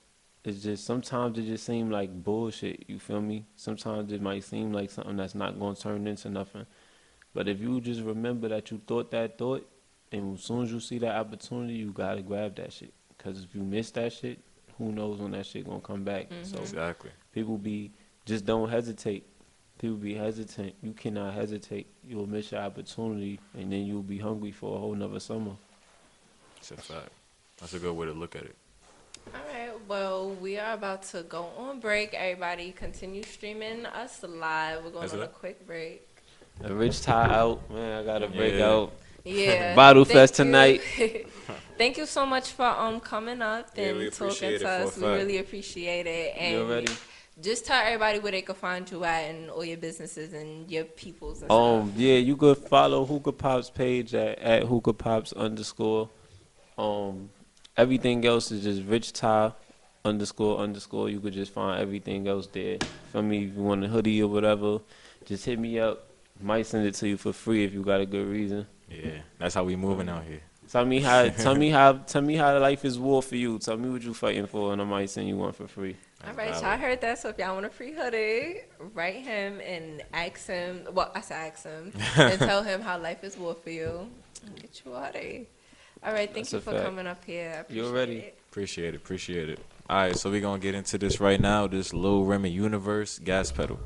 sometimes it just seems like bullshit, you feel me? Sometimes it might seem like something that's not gonna turn into nothing. But if you just remember that you thought that thought, and as soon as you see that opportunity, you gotta grab that shit. Because if you miss that shit, who knows when that shit gonna come back. So Exactly. just don't hesitate. People be hesitant. You cannot hesitate. You'll miss your opportunity, and then you'll be hungry for a whole nother summer. It's a fact. That's a good way to look at it. All right, well, we are about to go on break. Everybody continue streaming us live. We're going Is on it a up? quick break. A rich tie out, man. I gotta break Yeah. out. Yeah. Bottle thank fest you. tonight. Thank you so much for coming up Yeah, and we talking appreciate to it for a us. We fact. really appreciate it. And You ready? just tell everybody where they can find you at and all your businesses and your peoples and stuff. Yeah, you could follow Hookah Pops page at Hookah Pops _. Everything else is just Rich Ty __. You could just find everything else there. Feel me? If you want a hoodie or whatever, just hit me up. Might send it to you for free if you got a good reason. Yeah, that's how we moving out here. Tell me how life is war for you. Tell me what you fighting for, and I might send you one for free. All right, valid. y'all heard that. So if y'all want a free hoodie, write him and ask him. Well, I said ask him and tell him how life is war for you. Get you a hoodie. All right, thank That's you a for fact. coming up here. I appreciate You ready? it. Appreciate it. All right, so we're going to get into this right now. This Lil Remy Universe Gas Pedal.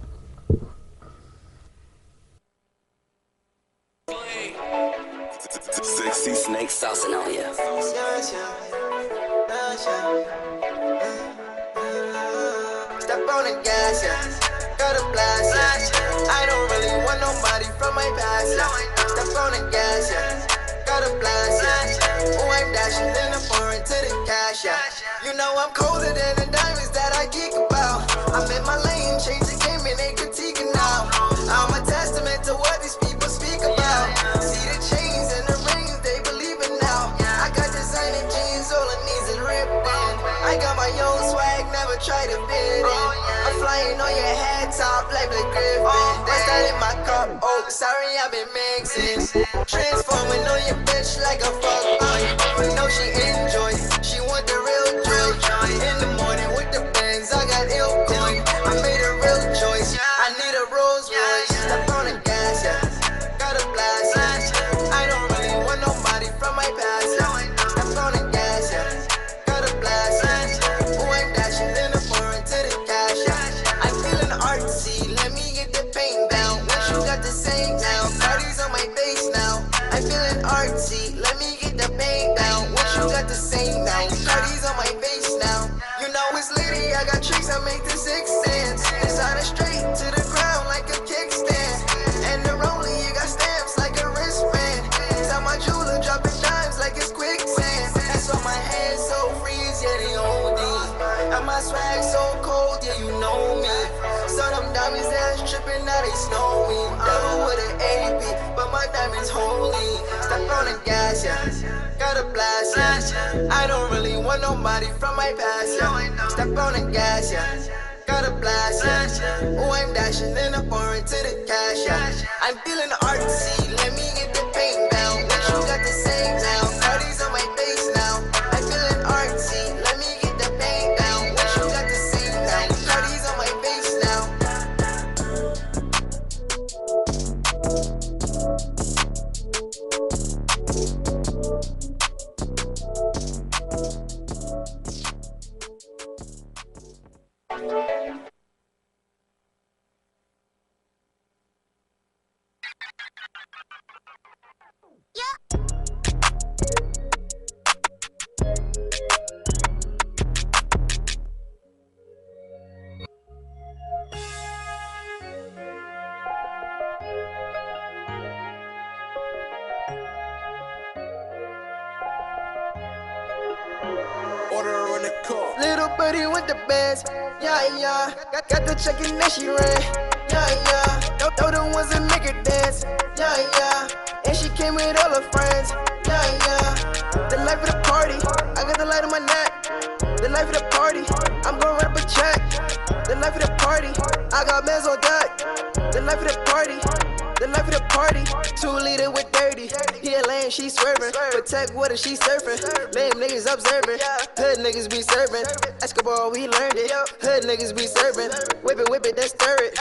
See snake saucing on ya. Step on the gas, yeah. Gotta blast, yeah. I don't really want nobody from my past, yeah. Step on the gas, yeah. Gotta blast, yeah. Oh, I'm dashing in the foreign to the cash, yeah. You know I'm colder than the diamonds that I geek about. I'm in my lane, change the game and they critiquing now. I'm a testament to what these people speak about. See the chains and the rings, they believe it now. I got designer jeans, all it needs is ripped in. I got my own swag, never try to fit in. I'm flying on your head top like the Griffin. That's that in my cup, oh, sorry I've been mixing. Transforming on your bitch like a fuck boy. You know she enjoy, she want the real joy. In the morning with the bands, I got ill coin. I made a real choice, I need a Rolls Royce. Step on the gas, yeah, gotta blast, yeah. I don't really want nobody from my past, yeah. Step on the gas, yeah, gotta blast, yeah. Oh, I'm dashing in the foreign to the cash, yeah. I'm feeling artsy, let me get the paint down. Once you got the same now, parties on my face now. I'm feeling artsy, let me get the paint down. Once you got the same now, parties on my face now. You know it's litty, I got tricks, I make the six cents. Designer straight to the ground like a kickstand. And the rolling, you got stamps like a wristband. Tell my jeweler dropping dimes like it's quicksand. That's why my hands so freeze, yeah they hold these. And my swag so cold, yeah you know me. So them diamonds that's tripping, now they snowing. Devil with an AP, but my diamonds holy. Step on the gas, yeah, gotta blast, yeah. I don't really want nobody from my past, yeah. Step on the gas, yeah, gotta blast, yeah. Oh, I'm dashing in the foreign to the cash, yeah. I'm feeling artsy, let me get the paint down. Once you got the same now, parties on my face now. I'm feeling artsy, let me get the paint down. Once you got the same now, parties on my face now. Little birdie with the bands, yeah, yeah. Got the check and then she ran, yeah, yeah. Know the ones that make her dance, yeah, yeah. And she came with all her friends, yeah, yeah. The life of the party, I got the light on my neck. The life of the party, I'm gonna run up a check. The life of the party, I got mans on deck. The life of the party, the life of the party. 2 liter with 30, he a lane, she swerving. Protect water, she surfing. Lame niggas observing, hood niggas be serving. Escobar, we learned it. Hood niggas be serving. Whip it, then stir it.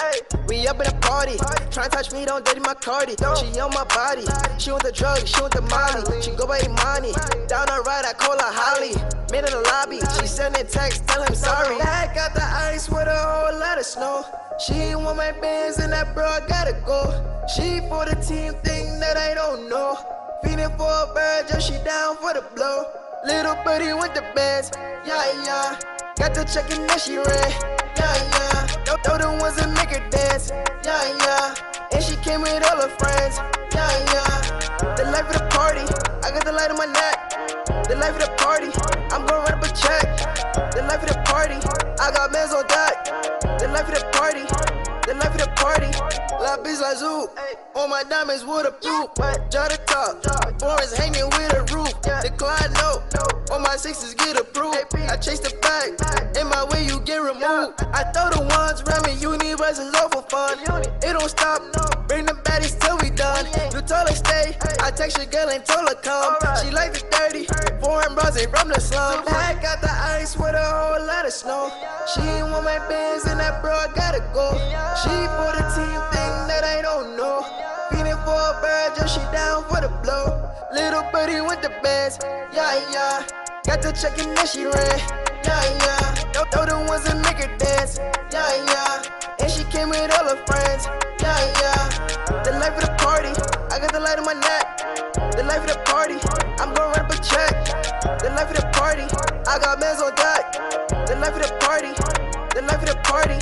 We up in a party, try to touch me, don't dirty my cardi. She on my body, she want the drug, she want the molly. She go by Imani, down the ride, I call her Holly. Made in the lobby, she send a text, tell him sorry. I got the ice with a whole lot of snow. She ain't want my bands and that bro, I gotta go. She for the team thing that I don't know. Feeding for a bird, just she down for the blow. Little birdie with the bands, yeah, yeah. Got the check and then she ran, yeah, yeah. Know the ones that make her dance, yeah, yeah. And she came with all her friends, yeah, yeah. The life of the party, I got the light on my neck. The life of the party, I'm gonna run up a check. The life of the party, I got mans on deck. The life of the party, the life of the party. La bitch like zoo, all my diamonds waterproof. Jaw the top, foreigns hanging with a roof. The Clyde note, all my sixes get approved. I chase the bag, in my way you get removed. I throw the ones around me, universe is all for fun. It don't stop, bring the baddies till we done. You told her stay, I text your girl and told her come. She like the dirty, foreign bras ain't from the slum. I got the ice with a whole lot of snow. She ain't want my bands and that bro, I gotta go. She for the team thing that I don't know. Feeding for a bird, just she down for the blow. Little birdie with the bands, yeah, yeah. Got the check and then she ran, yeah, yeah. Know the ones that make her dance, yeah, yeah. And she came with all her friends, yeah, yeah. The life of the party, I got the light on my neck. The life of the party, life of the party. I got bands on deck. The life of the party. The life of the party.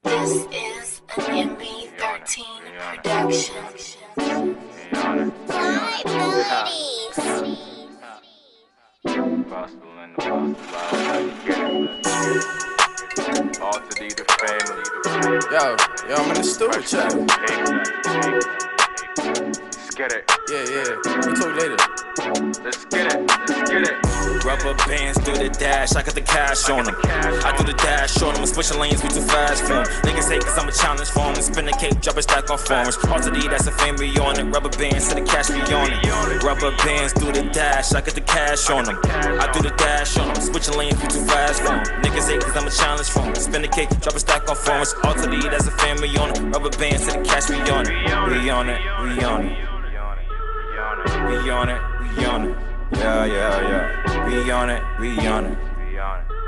This is an MB13 production. Hi, buddies. Yo, I'm in the studio, chat. Let's get it. Yeah. We talk later. Let's get it. Rubber bands do the dash, I got the cash on them. I do the dash on them, switching lanes, we too fast for them. Niggas hate cause I'm a challenge for them. Spin the cake, drop a stack on farmers. Alter D, that's a fan, we on it. Rubber bands to the cash, we on it. Rubber bands do the dash, I got the cash on them. I do the dash on them, switching lanes, we too fast for them. Niggas hate cause I'm a challenge for them. Spin the cake, drop a stack on farmers. Alter D, that's a fan, we on it. Rubber bands to the cash, we on it. We on it, we on it. We on it, we on it. Yeah. We on it, we on it.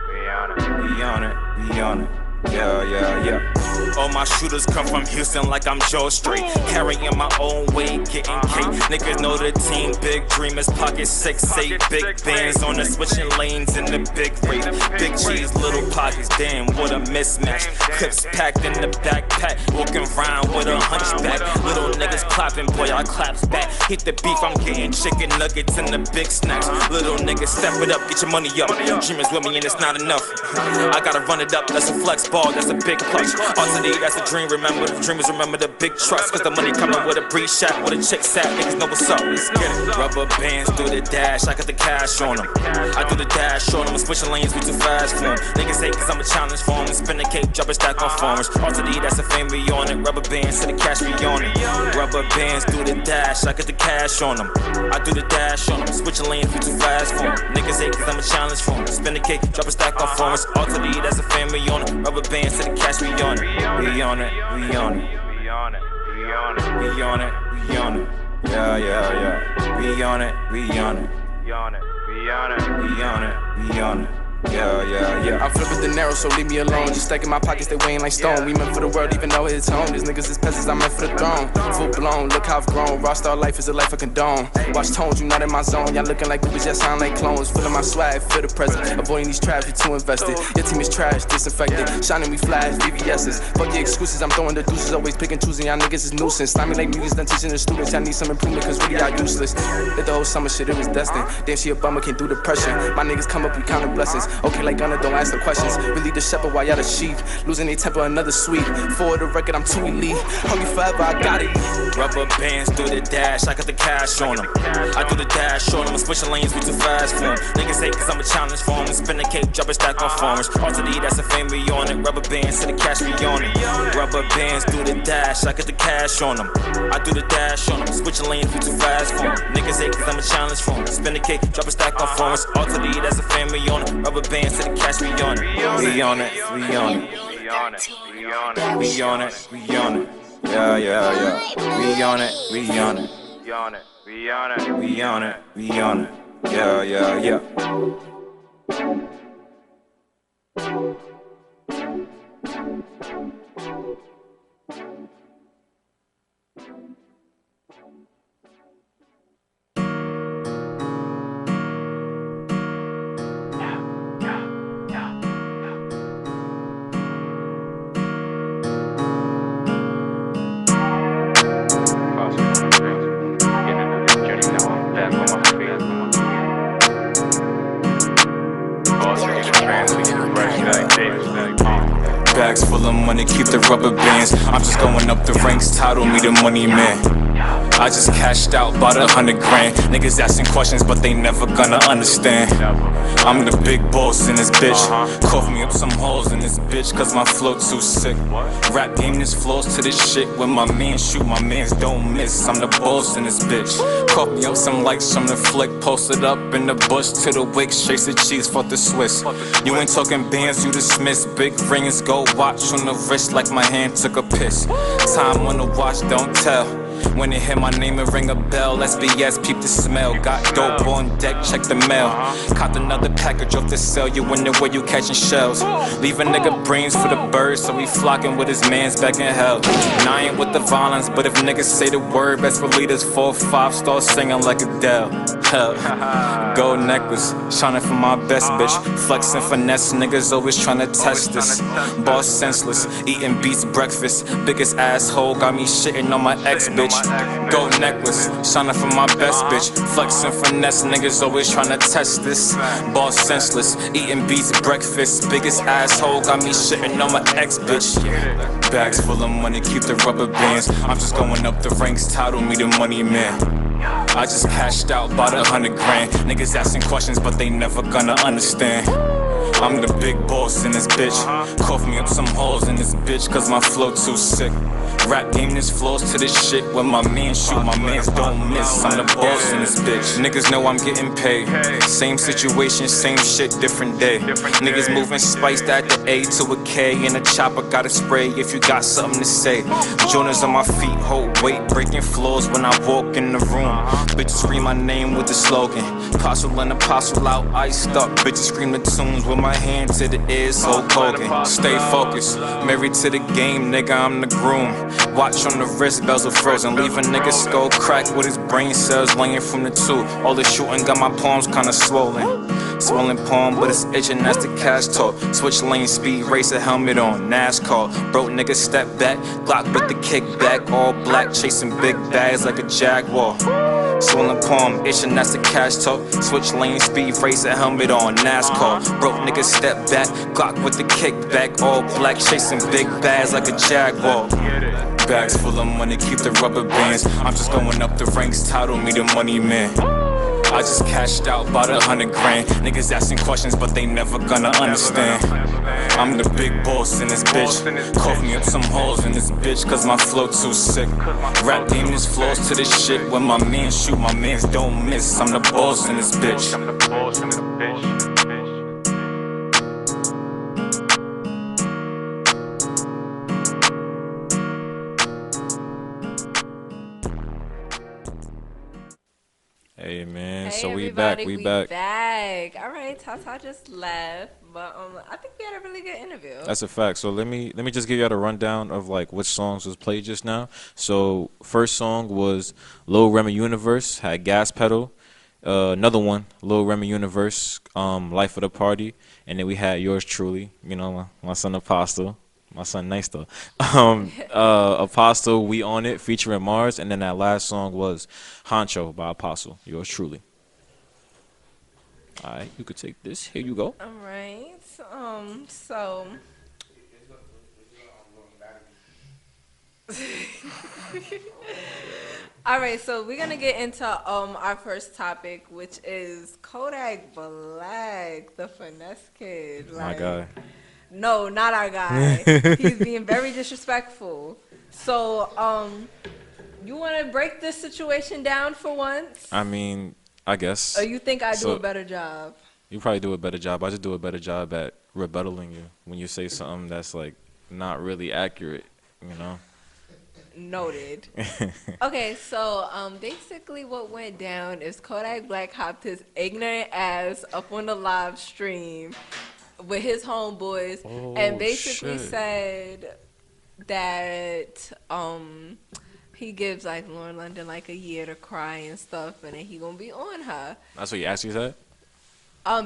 We on it, we on it. Yeah. All my shooters come from Houston like I'm Joe Straight. Carrying my own weight, getting cake. Niggas know the team, big dreamers, pocket 6'8", big bands on the switching lanes in the big rate. Big cheese, little pockets, damn, what a mismatch. Clips packed in the backpack, walking around with a hunchback. Little niggas clapping, boy, I claps back. Hit the beef, I'm getting chicken nuggets and the big snacks. Little niggas, step it up, get your money up. Dreamers with me and it's not enough. I gotta run it up, that's a flex ball, that's a big clutch. Ultimately, that's a dream, remember. The dreamers remember the big trust. Cause the money coming with a breeze shot, with a chick sat. Niggas know what's up, let's get it. Rubber bands do the dash, I got the cash on them. I do the dash on them, switching lanes, we too fast for them. Niggas hate cause I'm a challenge for them. Spin the cake, drop a stack on farmers. Ultimately, that's a fan, we on it. Rubber bands to the cash, we on it. Rubber bands do the dash, I got the cash on them. I do the dash on them, switching lanes, we too fast for them. Niggas hate cause I'm a challenge for them. Spin the cake, drop a stack on farmers. Ultimately, that's a fan, we on it. Rubber bands to the cash, we on it. We on it, we on it. We on it, we on it. We on it, we on it. Yeah. We on it, we on it. We on it, we on it. We on it, we on it. Yeah. I'm flipping the narrow, so leave me alone. Just stacking my pockets, they weighing like stone. We meant for the world, even though it's home. These niggas is peasants, I'm meant for the throne. Full blown, look how I've grown. Rockstar life is a life I condone. Watch tones, you not in my zone. Y'all looking like goobies, just sound like clones. Feeling my swag, feel the present. Avoiding these traps, we too invested. Your team is trash, disinfected. Shining, we flash, VVS's. Fuck the excuses, I'm throwing the deuces. Always picking, choosing, y'all niggas is nuisance. Slimy like music, done teaching the students. Y'all need some improvement, cause really y'all useless. Did the whole summer shit, it was destined. Damn, she a bummer, can't do depression. My niggas come up, we counting blessings. Okay, like Gunna, don't ask the questions. Really the shepherd while y'all the sheep. Losing their temper, another sweet. For the record, I'm too elite. Hungry forever, I got it. Rubber bands do the dash, I got the cash on them. I do the dash on them, switching lanes, we too fast for them. Niggas hate cause I'm a challenge for them. Spin the cake, drop a stack on farmers. Ultimately, that's a fan, we on it. Rubber bands to the cash, we on it. Rubber bands do the dash, I got the cash on them. I do the dash on them, switching lanes, we too fast for them. Niggas hate cause I'm a challenge for them. Spin the cake, drop a stack on farmers. Ultimately, that's a fan, we on it. Rubber bands to the cash, we on it. We on it, we on it. We on it, we on it. We on it, we on it. Yeah. We on it, we on it. We on it, we on it. We on it, we on it. Yeah. Bags full of money, keep the rubber bands. I'm just going up the ranks, title me the money man. I just cashed out, bought 100 grand. Niggas asking questions, but they never gonna understand. I'm the big boss in this bitch. Cough me up some holes in this bitch, cause my flow too sick. Rap game, this flows to this shit. When my man shoot, my mans don't miss. I'm the boss in this bitch. Cough me up some likes from the flick. Posted up in the bush to the wick. Chase the cheese, fuck the Swiss. You ain't talking bands, you dismiss. Big rings, gold watch on the wrist like my hand took a piss. Time on the watch, don't tell. When it hit my name, it ring a bell. SBS, peep the smell. Got dope on deck, check the mail. Caught another package off the cell. You in the way you catching shells. Leave a nigga brains for the birds, so he flocking with his mans back in hell. Now I ain't with the violence, but if niggas say the word, best for leaders 4-5 start singing like Adele. Hell, gold necklace, shining for my best bitch. Flexing finesse, niggas always tryna test this. Boss senseless, eating beats breakfast. Biggest asshole got me shitting on my ex bitch. Gold necklace, shining for my best bitch. Flexing finesse, niggas always tryna test this. Boss senseless, eating beats breakfast. Biggest asshole got me shitting on my ex bitch. Bags full of money, keep the rubber bands. I'm just going up the ranks, title me the money man. I just cashed out, bought 100 grand. Niggas asking questions, but they never gonna understand. I'm the big boss in this bitch. Cough me up some holes in this bitch, cause my flow too sick. Rap game this flows to this shit. When my man shoot, my mans don't miss. I'm the boss in this bitch. Niggas know I'm getting paid. Same situation, same shit, different day. Niggas moving spiced at the A to a K. In a chopper, got a spray if you got something to say. Jonas on my feet, hold weight, breaking floors when I walk in the room. Bitches scream my name with the slogan. Apostle and apostle out, iced up. Bitches scream the tunes with my hand to the ears, Hulk Hogan. Stay focused, married to the game, nigga, I'm the groom. Watch on the wrist, bells are frozen. Leave a nigga skull cracked with his brain cells laying from the two. All the shooting got my palms kinda swollen. Swollen palm, but it's itching, that's the cash talk. Switch lane, speed, racer, helmet on, NASCAR. Broke nigga step back, Glock with the kickback. All black, chasing big bags like a Jaguar. Swollen palm, itching, that's the cash talk. Switch lane, speed, racer, helmet on, NASCAR. Broke nigga step back, Glock with the kickback. All black, chasing big bags like a Jaguar. Bags full of money, keep the rubber bands. I'm just going up the ranks, title me the money man. I just cashed out, bought 100 grand. Niggas asking questions, but they never gonna understand. I'm the big boss in this bitch. Cough me up some holes in this bitch, cause my flow too sick. Rap game is flows to this shit. When my man shoot, my mans don't miss. I'm the boss in this bitch. Hey man, Hey, so we everybody, back. All right, Tata just left, but I think we had a really good interview. That's a fact. So let me just give you a rundown of like which songs was played just now. So first song was Lil Remy Universe, had Gas Pedal. Another one, Lil Remy Universe, Life of the Party, and then we had yours truly, you know, my son Apostle. My son nice though. Apostle, We On It, featuring Mars, and then that last song was Honcho by Apostle. Yours truly. All right, you could take this. Here you go. All right, so all right, so we're gonna get into our first topic, which is Kodak Black, the finesse kid. My guy. No, not our guy. He's being very disrespectful. So, you want to break this situation down for once? I mean, I guess. Or you think I do a better job? You probably do a better job. I just do a better job at rebuttaling you when you say something that's like not really accurate, you know? Noted. Okay, so basically what went down is Kodak Black hopped his ignorant ass up on the live stream with his homeboys and basically said that he gives like Lauren London like a year to cry and stuff, and then he gonna be on her. That's what you actually said?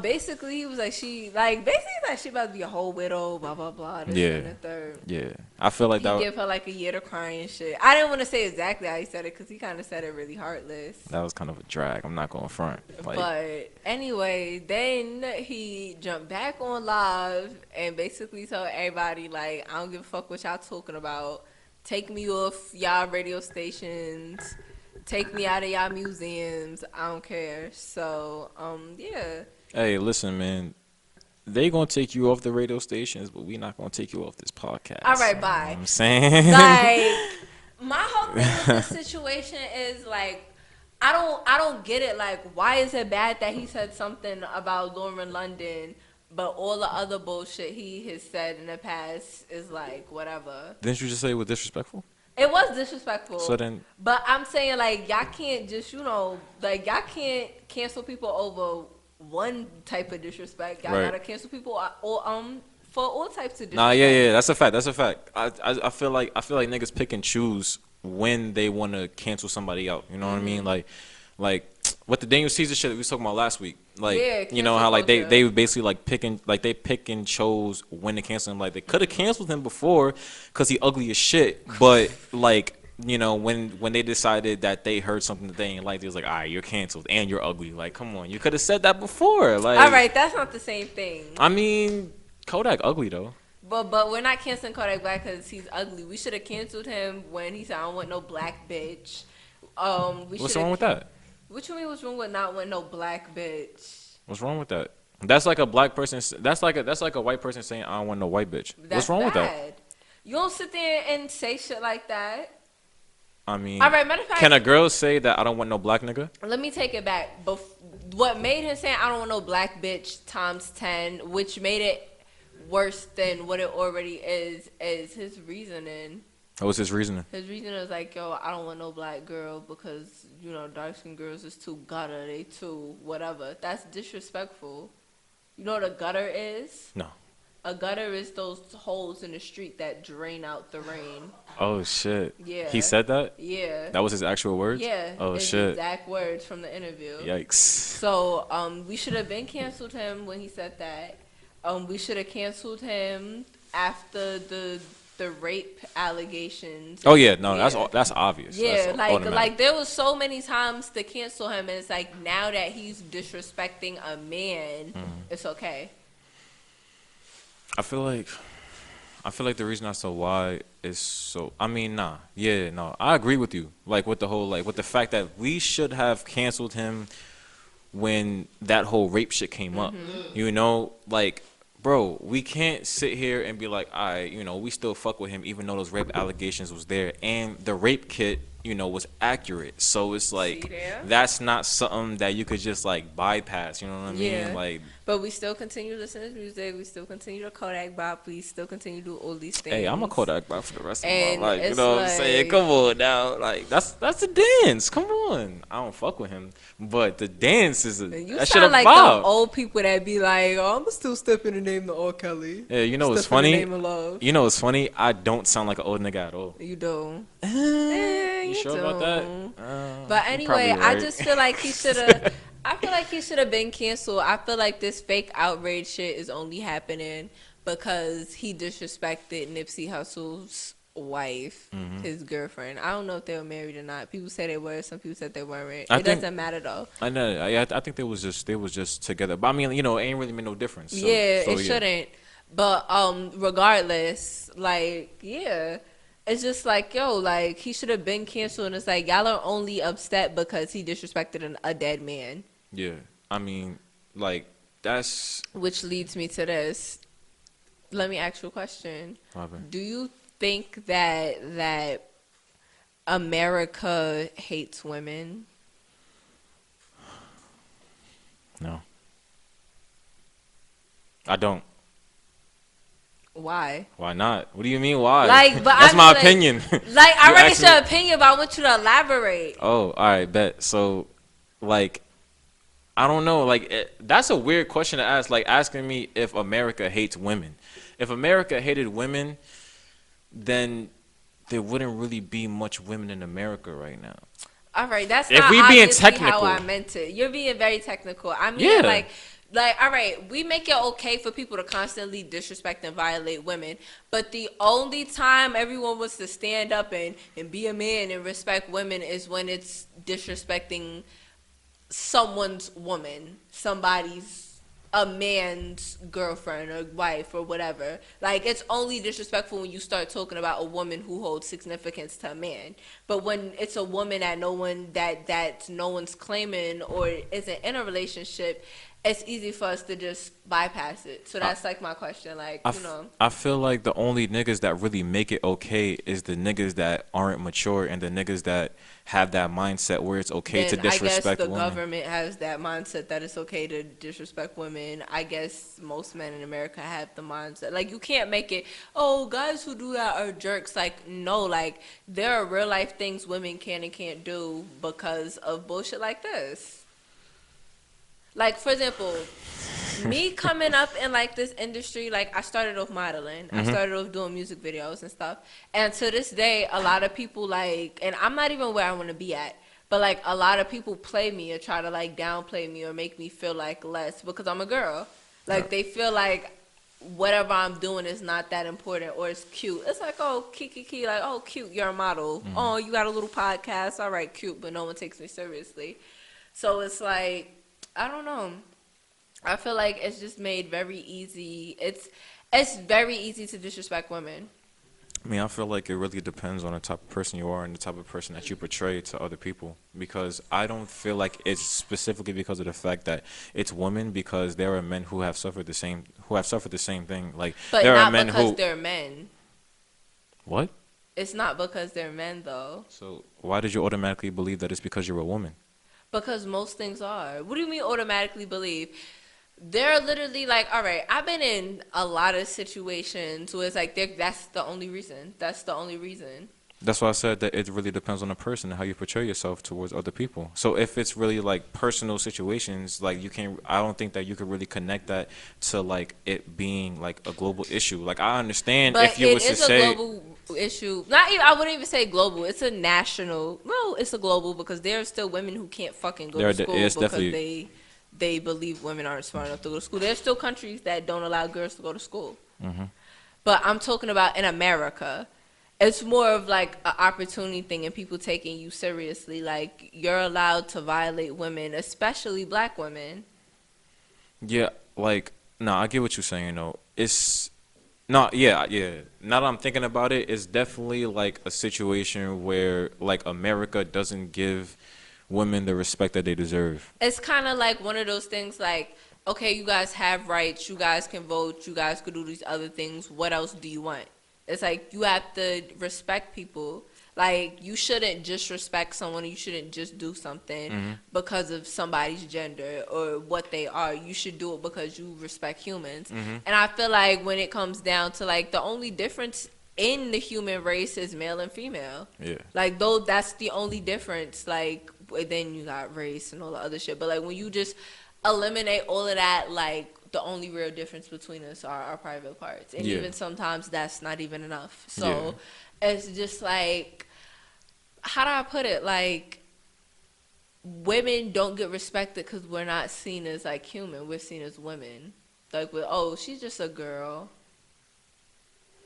Basically he was like she about to be a whole widow, blah blah blah. This and the third. Yeah. I feel like he give her like a year to cry and shit. I didn't want to say exactly how he said it because he kind of said it really heartless. That was kind of a drag. I'm not going front. Like, but anyway, then he jumped back on live and basically told everybody like, I don't give a fuck what y'all talking about. Take me off y'all radio stations. Take me out of y'all museums. I don't care. So, yeah. Hey, listen, man. They gonna take you off the radio stations, but we not gonna take you off this podcast. All right, bye. You know what I'm saying? Like, my whole thing with this situation is like, I don't get it. Like, why is it bad that he said something about Lauren London, but all the other bullshit he has said in the past is like whatever? Didn't you just say it was disrespectful? It was disrespectful. So then, But I'm saying, like, y'all can't just, like, y'all can't cancel people over one type of disrespect. Y'all Right. gotta cancel people for all types of disrespect. nah, yeah, that's a fact. That's a fact. I feel like niggas pick and choose when they want to cancel somebody out. You know what I mean? Like what the Daniel Caesar shit that we was talking about last week. Like, Yeah, you know cancel how like culture. they basically like they pick and chose when to cancel him. Like they could have canceled him before because he ugly as shit. But like, you know, when they decided that they heard something that they ain't like, they was like, all right, you're canceled and you're ugly. Like, come on, you could have said that before. Like, All right, that's not the same thing. I mean, Kodak ugly though. But we're not canceling Kodak Black because he's ugly. We should have canceled him when he said, I don't want no black bitch. What's wrong with that? What you mean what's wrong with not want no black bitch? What's wrong with that? That's like a black person. That's like a white person saying, "I don't want no white bitch." That's What's wrong with that? bad. You don't sit there and say shit like that. I mean, All right, matter of fact, can a girl say that I don't want no black nigga? let me take it back. What made him say I don't want no black bitch times 10, which made it worse than what it already is his reasoning. What was his reasoning? His reasoning is like, yo, I don't want no black girl because, dark skinned girls is too gutter, they too whatever. That's disrespectful. You know what a gutter is? No. A gutter is those holes in the street that drain out the rain. Oh shit. Yeah. He said that? Yeah. That was his actual words? Yeah. Oh it's shit. Exact words from the interview. Yikes. So, we should have been canceled him when he said that. We should have canceled him after the rape allegations. Oh yeah, no, that's obvious. Yeah, That's automatic. like there was so many times to cancel him, and it's like now that he's disrespecting a man, it's okay. I feel like the reason I said why is so. I mean, nah, yeah, no, I agree with you. Like with the whole, like with the fact that we should have canceled him when that whole rape shit came up. You know, like, bro, we can't sit here and be like, all right, we still fuck with him even though those rape allegations was there and the rape kit, was accurate. So it's like that's not something that you could just like bypass. You know what I mean? Yeah. Like, but we still continue to listen to his music. We still continue to Kodak Bop. We still continue to do all these things. hey, I'm a Kodak Bop for the rest of And my life. You it's know what I'm saying? like- Come on now, like that's a dance. Come on, I don't fuck with him, but the dance is You that shit a sound like vibe. the old people that be like, oh, I'm still stepping the name to R. Kelly. Yeah, you know what's Step in the funny? name of love. You know what's funny? I don't sound like an old nigga at all. You do. You sure about that? But you're anyway, probably I right. just feel like he should have. I feel like he should have been canceled. I feel like this fake outrage shit is only happening because he disrespected Nipsey Hussle's wife, his girlfriend. I don't know if they were married or not. People say they were. Some people said they weren't. I It think- doesn't matter though. I know. I think they was just together. But I mean, it ain't really made no difference. So, Yeah, so, it shouldn't. But regardless, like, yeah. It's just like, yo, like, he should have been canceled. And it's like, y'all are only upset because he disrespected a dead man. Yeah, I mean, like that's. Which leads me to this. Let me ask you a question. Do you think that America hates women? No, I don't. Why? Why not? What do you mean? Why? Like, but that's I my mean, like- opinion. Like, I You already asked said me- opinion, but I want you to elaborate. Oh, all right, bet. So, like, I don't know. Like, that's a weird question to ask. Like, asking me if America hates women. If America hated women, then there wouldn't really be much women in America right now. All right, that's If not we being obviously technical. how I meant it. You're being very technical. I mean, Yeah. like, all right, we make it okay for people to constantly disrespect and violate women, but the only time everyone wants to stand up and be a man and respect women is when it's disrespecting someone's woman, a man's girlfriend or wife or whatever. Like, it's only disrespectful when you start talking about a woman who holds significance to a man. But when it's a woman that no one's claiming or isn't in a relationship, it's easy for us to just bypass it. So that's like my question. Like, I feel like the only niggas that really make it okay is the niggas that aren't mature and the niggas that have that mindset where it's okay to then I guess disrespect the women. government has that mindset that it's okay to disrespect women. I guess most men in America have the mindset. Like, you can't make it, oh, guys who do that are jerks. Like, no, like, there are real life things women can and can't do because of bullshit like this. Like, for example, me coming up in, like, this industry, like, I started off modeling. I started off doing music videos and stuff. And to this day, a lot of people, like, and I'm not even where I want to be at, but, like, a lot of people play me or try to, like, downplay me or make me feel, like, less because I'm a girl. Like, they feel like whatever I'm doing is not that important or it's cute. It's like, oh, kiki, like, oh, cute, you're a model. Oh, you got a little podcast. All right, cute, but no one takes me seriously. So it's like, I don't know. I feel like it's just made very easy. It's very easy to disrespect women. I mean, I feel like it really depends on the type of person you are and the type of person that you portray to other people. Because I don't feel like it's specifically because of the fact that it's women, because there are men who have suffered the same thing. Like, But there not are men because who. they're men. What? It's not because they're men, though. So why did you automatically believe that it's because you're a woman? Because most things are. What do you mean automatically believe? They're literally like, all right, I've been in a lot of situations where it's like, that's the only reason. That's the only reason. That's why I said that it really depends on the person and how you portray yourself towards other people. So if it's really like personal situations, like I don't think that you could really connect that to like it being like a global issue. Like, I understand But if you was to say. it is a global issue. Not even, I wouldn't even say global. It's a national. No, it's a global because there are still women who can't fucking go to school because they believe women aren't smart enough to go to school. There's still countries that don't allow girls to go to school. But I'm talking about in America. It's more of like an opportunity thing and people taking you seriously. Like, you're allowed to violate women, especially black women. Yeah, like, no, I get what you're saying, though. It's not, yeah. Now that I'm thinking about it, it's definitely like a situation where like America doesn't give women the respect that they deserve. It's kind of like one of those things like, okay, you guys have rights, you guys can vote, you guys could do these other things. What else do you want? It's like you have to respect people. Like, you shouldn't just respect someone. You shouldn't just do something because of somebody's gender or what they are. You should do it because you respect humans. And I feel like when it comes down to, like, the only difference in the human race is male and female. Yeah. Like, though that's the only difference. Like, then you got race and all the other shit. But, like, when you just eliminate all of that, like, the only real difference between us are our private parts. And even sometimes that's not even enough. So it's just like, how do I put it? Like, women don't get respected because we're not seen as, like, human. We're seen as women. Like, oh, she's just a girl.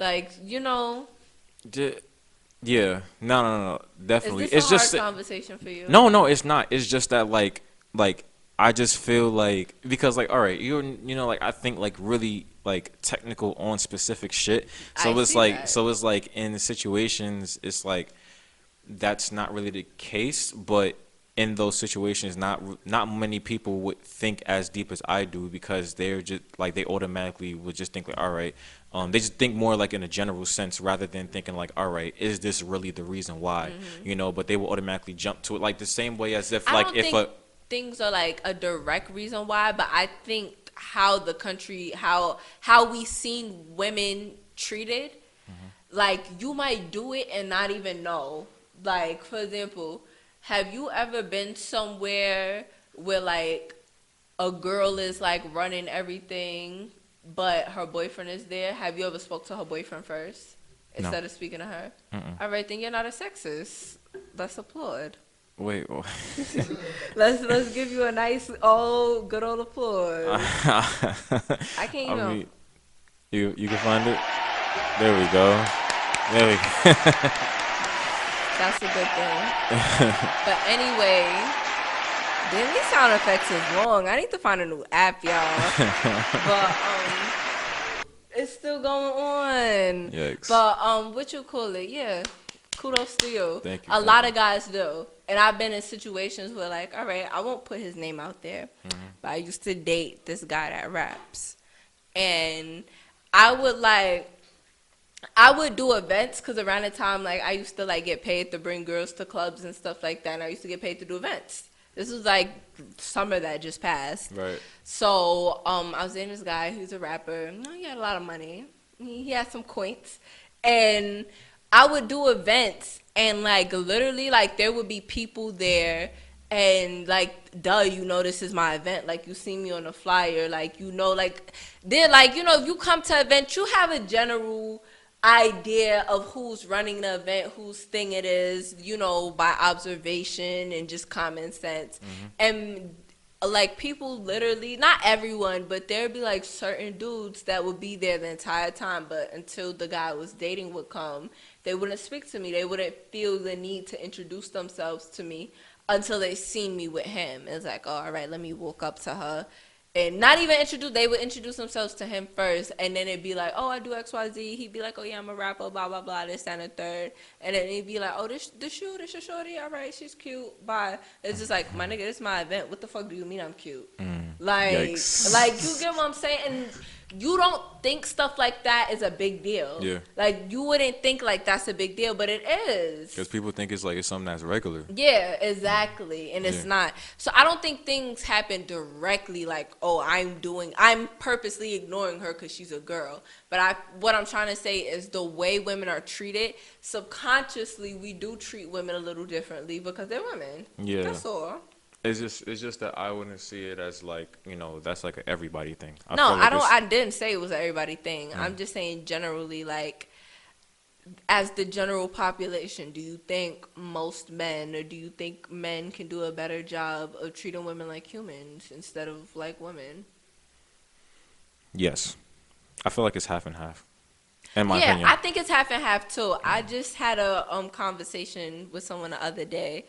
Like, you know. Yeah. No. Definitely. Is this it's a hard conversation for you? No, it's not. It's just that, like, I just feel like, because, like, all right, you know, like, I think, like, really, like, technical on specific shit. So it's like in situations, it's like that's not really the case. But in those situations, not many people would think as deep as I do, because they're just like, they automatically would just think like, all right, they just think more like in a general sense rather than thinking like, all right, is this really the reason why? You know, but they will automatically jump to it, like the same way as if like if things are like a direct reason why, but I think how the country, how we seen women treated, like, you might do it and not even know. Like, for example, have you ever been somewhere where like a girl is like running everything but her boyfriend is there? Have you ever spoke to her boyfriend first instead of speaking to her? All right, then you're not a sexist. Let's applaud. Wait. let's give you a nice good old applause. I can't even. I mean, you can find it. There we go. That's a good thing. But anyway, then these sound effects is long. I need to find a new app, y'all. But it's still going on. Yikes. But what you call it? Yeah. Kudos to you. Thank you. A lot of guys do. And I've been in situations where, like, all right, I won't put his name out there, but I used to date this guy that raps. And I would do events because around the time, like, I used to, like, get paid to bring girls to clubs and stuff like that. And I used to get paid to do events. This was, like, summer that just passed. Right. So I was dating this guy who's a rapper. He had a lot of money. He had some coins. And I would do events. And, like, literally, like, there would be people there. And, like, duh, you know this is my event. Like, you see me on the flyer. Like, you know, like, they're like, you know, if you come to an event, you have a general idea of who's running the event, whose thing it is, you know, by observation and just common sense. And, like, people literally, not everyone, but there'd be, like, certain dudes that would be there the entire time. But until the guy I was dating would come, they wouldn't speak to me. They wouldn't feel the need to introduce themselves to me until they seen me with him. It's like, oh, all right, let me walk up to her. And not even introduce, they would introduce themselves to him first. And then it'd be like, oh, I do XYZ. He'd be like, oh, yeah, I'm a rapper, blah, blah, blah, this, and the third. And then he'd be like, oh, this your shorty, all right, she's cute, bye. It's just like, my nigga, this is my event. What the fuck do you mean I'm cute? Like, Yikes. like, you get what I'm saying? And you don't think stuff like that is a big deal. Yeah. Like, you wouldn't think like that's a big deal, but it is. Because people think it's like it's something that's regular. Yeah, exactly. And it's not. So I don't think things happen directly like, oh, I'm purposely ignoring her because she's a girl. But what I'm trying to say is the way women are treated, subconsciously we do treat women a little differently because they're women. Yeah. That's all. It's just that I wouldn't see it as like, you know, that's like an everybody thing. No, feel like I didn't say it was an everybody thing. I'm just saying generally, like, as the general population, do you think most men, or do you think men can do a better job of treating women like humans instead of like women? Yes. I feel like it's half and half. In my opinion. I think it's half and half too. I just had a conversation with someone the other day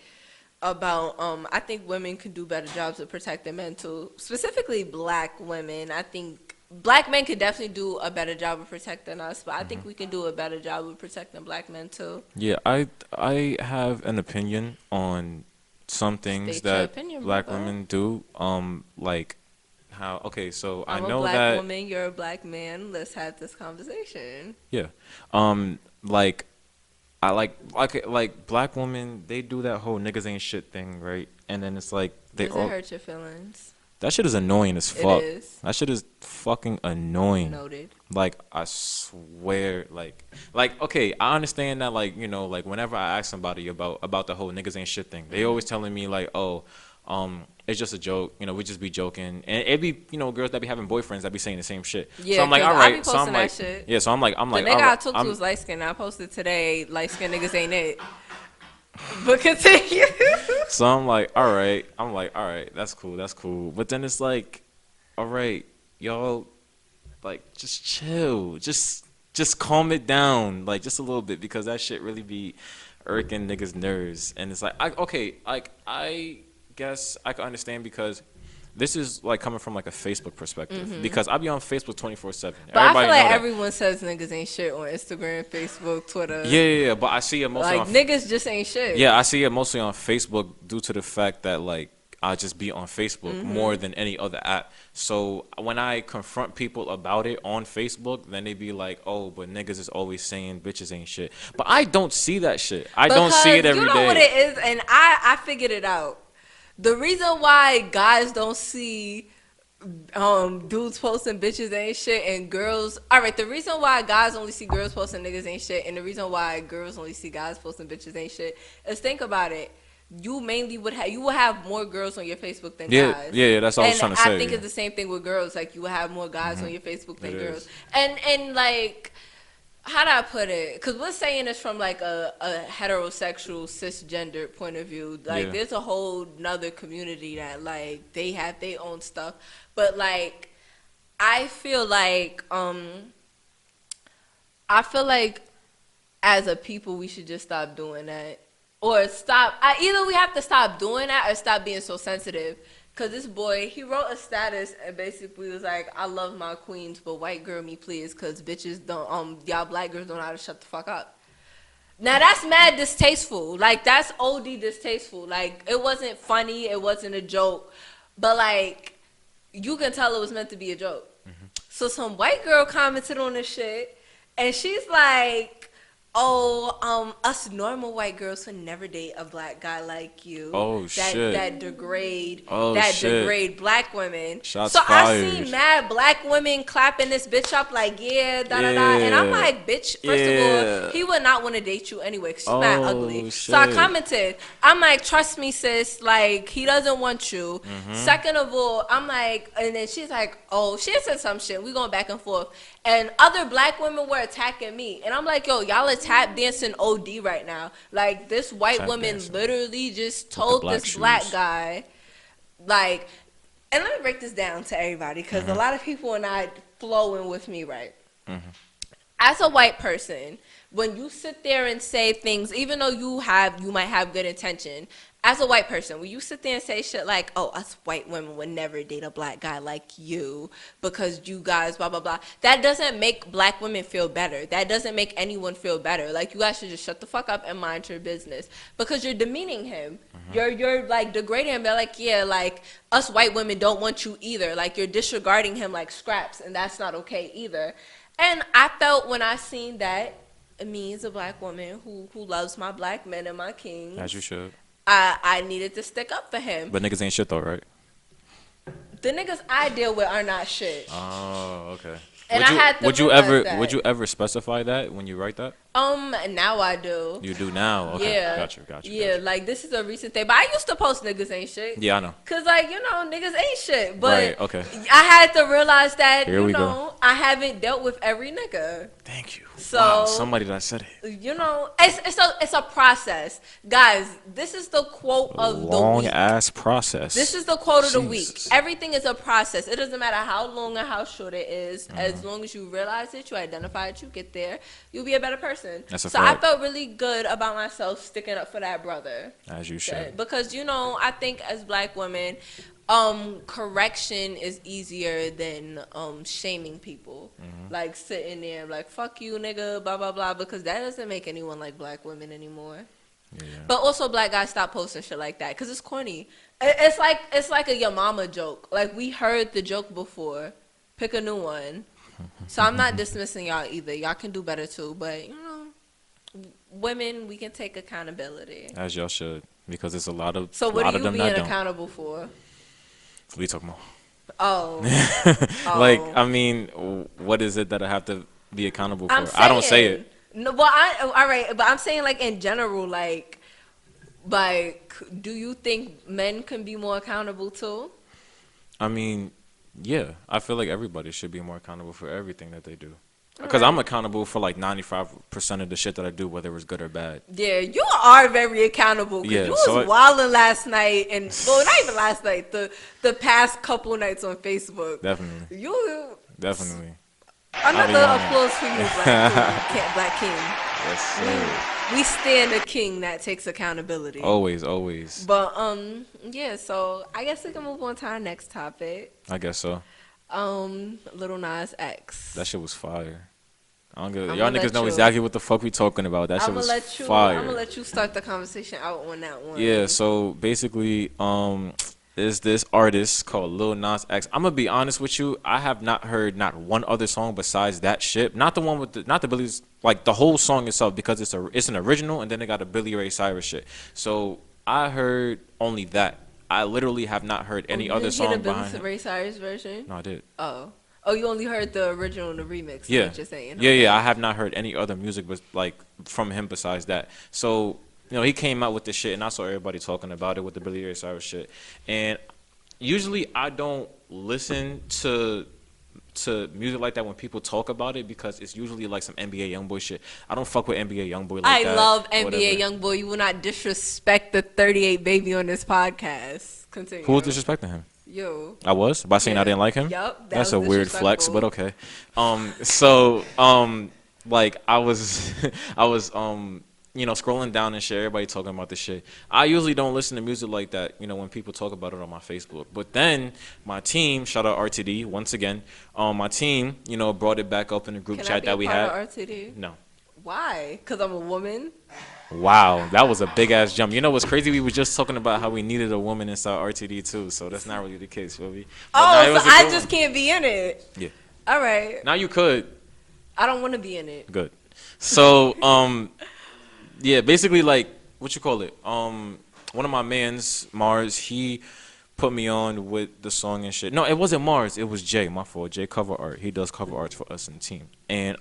about I think women can do better jobs of protecting men too. Specifically black women. I think black men could definitely do a better job of protecting us, but I think we can do a better job of protecting black men too. Yeah, I have an opinion on some things State your that opinion, black brother. women do. Like how, okay, so I'm I know a black that woman, you're a black man. Let's have this conversation. yeah. Like I like black women, they do that whole niggas ain't shit thing, right? And then it's like they Does all it hurt your feelings? that shit is annoying as It fuck. is. That shit is fucking annoying. Noted. Like I swear, like okay, I understand that, like, you know, like whenever I ask somebody about the whole niggas ain't shit thing, they always telling me like, oh, it's just a joke, you know, we just be joking, and it be, you know, girls that be having boyfriends that be saying the same shit. Yeah, so I'm like, 'cause all I be right, so posting I'm that like, shit. yeah, so I'm like, The nigga all I right, took to I'm- was light skin. I posted today, light skin niggas ain't it. But continue. So I'm like, all right, that's cool. But then it's like, all right, y'all, like, just chill, just calm it down, like, just a little bit, because that shit really be irking niggas' nerves. And it's like, I guess I can understand, because this is like coming from like a Facebook perspective, because I be on Facebook 24/7. But I feel like everyone says niggas ain't shit on Instagram, Facebook, Twitter. Yeah, but I see it mostly Like, on niggas just ain't shit. Yeah, I see it mostly on Facebook due to the fact that, like, I just be on Facebook more than any other app. So when I confront people about it on Facebook, then they be like, oh, but niggas is always saying bitches ain't shit. But I don't see that shit. I don't see it every day. You know what it is? And I figured it out. The reason why guys don't see dudes posting bitches ain't shit and girls, all right, the reason why guys only see girls posting niggas ain't shit, and the reason why girls only see guys posting bitches ain't shit, is think about it. You mainly would have more girls on your Facebook than guys. Yeah, that's all I was trying to say. And I think yeah. it's the same thing with girls. Like, you would have more guys on your Facebook than It girls. is. And like, how do I put it? Because we're saying this from like a heterosexual cisgender point of view. Like, Yeah. there's a whole nother community that, like, they have their own stuff. But like, I feel like as a people we should just stop doing that. Or stop. Either we have to stop doing that or stop being so sensitive. Because this boy, he wrote a status and basically was like, I love my queens, but white girl me please, because bitches don't, y'all black girls don't know how to shut the fuck up. Now that's mad distasteful. Like that's OD distasteful. Like it wasn't funny. It wasn't a joke. But like you can tell it was meant to be a joke. So some white girl commented on this shit, and she's like, "Oh, us normal white girls would never date a black guy like you. Oh, shit. That degrade shit. degrade black women." Shots so fired. I see mad black women clapping this bitch up like, yeah, da da da, and I'm like, bitch. First of all, he would not want to date you anyway, 'cause she's mad ugly. Shit. So I commented, I'm like, trust me, sis. Like he doesn't want you. Second of all, I'm like, and then she's like, oh, she said some shit. We going back and forth, and other black women were attacking me, and I'm like, yo, y'all are tap dancing OD right now. Like this white Tap woman dancing. literally just told black this black shoes. guy, like, and let me break this down to everybody because a lot of people are not flowing with me, right? As a white person, when you sit there and say things, even though you might have good intention, as a white person, when you sit there and say shit like, oh, us white women would never date a black guy like you because you guys blah blah blah, that doesn't make black women feel better. That doesn't make anyone feel better. Like you guys should just shut the fuck up and mind your business because you're demeaning him. You're like degrading him. They're like, yeah, like us white women don't want you either. Like you're disregarding him like scraps, and that's not okay either. And I felt when I seen that, me as a black woman who loves my black men and my kings, As you should. I needed to stick up for him. But niggas ain't shit though, right? The niggas I deal with are not shit. Oh, okay. And I had to realize that. Would you ever specify that when you write that? Now I do. You do now? Okay. Yeah. Gotcha. Yeah, like this is a recent thing. But I used to post niggas ain't shit. Yeah, I know. Cause like, you know, niggas ain't shit. But Right, okay. I had to realize that, Here you we know, I haven't dealt with every nigga. Thank you. So Wow, somebody that said it. You know, it's a process. Guys, this is the quote of the Long week. ass process. This is the quote of the week. Jesus. Everything is a process. It doesn't matter how long or how short it is. As long as you realize it, you identify it, you get there, you'll be a better person. That's a so fact. I felt really good about myself sticking up for that brother. As you should. Because, you know, I think as black women, correction is easier than shaming people. Like sitting there like, fuck you, nigga, blah, blah, blah. Because that doesn't make anyone like black women anymore. Yeah. But also black guys stop posting shit like that because it's corny. It's like a your mama joke. Like we heard the joke before. Pick a new one. So I'm not dismissing y'all either. Y'all can do better too. But you know, women, we can take accountability. As y'all should, because it's a lot of So what lot are of you them being that don't. accountable for? What are you talking about? Oh, Like, I mean, what is it that I have to be accountable for? I'm I don't say saying- it. No, well, all right, but I'm saying like in general, like, do you think men can be more accountable too? I mean, yeah, I feel like everybody should be more accountable for everything that they do. Because I'm accountable for like 95% of the shit that I do, whether it's good or bad. Yeah, you are very accountable. Cause Yeah, you was so wilding last night, and well, not even last night. The past couple nights on Facebook. Definitely. You Definitely. another I'll be applause for you, Black King. Yes, sir. We stand a king that takes accountability. Always, always. But yeah. So I guess we can move on to our next topic. I guess so. Lil Nas X. That shit was fire. I don't give, I'ma y'all let niggas know you- exactly what the fuck we talking about. That shit was fire. I'm gonna let you start the conversation out on that one. Yeah, so basically, is this artist called Lil Nas X. I'm gonna be honest with you, I have not heard not one other song besides that shit. Not the one with not the Billy's, like the whole song itself, because it's an original, and then they got a Billy Ray Cyrus shit. So I heard only that. I literally have not heard any other song behind behind him. Ray Cyrus version? No, I did. Oh, you only heard the original and the remix. Yeah. What you're saying. Yeah. I have not heard any other music like from him besides that. So, you know, he came out with this shit, and I saw everybody talking about it with the Billy Ray Cyrus shit. And usually I don't listen to music like that when people talk about it, because it's usually like some NBA Youngboy shit. I don't fuck with NBA Youngboy like that. I love or NBA whatever. Youngboy. You will not disrespect the 38 baby on this podcast. Continue. Who was disrespecting him? You. I was by saying I Yeah. didn't like him. Yup, that That's was a weird flex, disrespectful. but okay. So like I was you know, scrolling down and shit, everybody talking about this shit. I usually don't listen to music like that, you know, when people talk about it on my Facebook. But then my team, shout out RTD once again, my team, you know, brought it back up in the group Can I chat be that a we part had. of RTD? No. Why? Because I'm a woman? Wow, that was a big ass jump. You know what's crazy? We were just talking about how we needed a woman inside RTD too, so that's not really the case, feel me? But nah, it Oh, was so a I good just one. can't be in it. Yeah. All right. Now you could. I don't want to be in it. Good. So, yeah, basically like what you call it? One of my mans, Mars, he put me on with the song and shit. No, it wasn't Mars. It was Jay. My fault. Jay Cover Art. He does cover arts for us in the team. And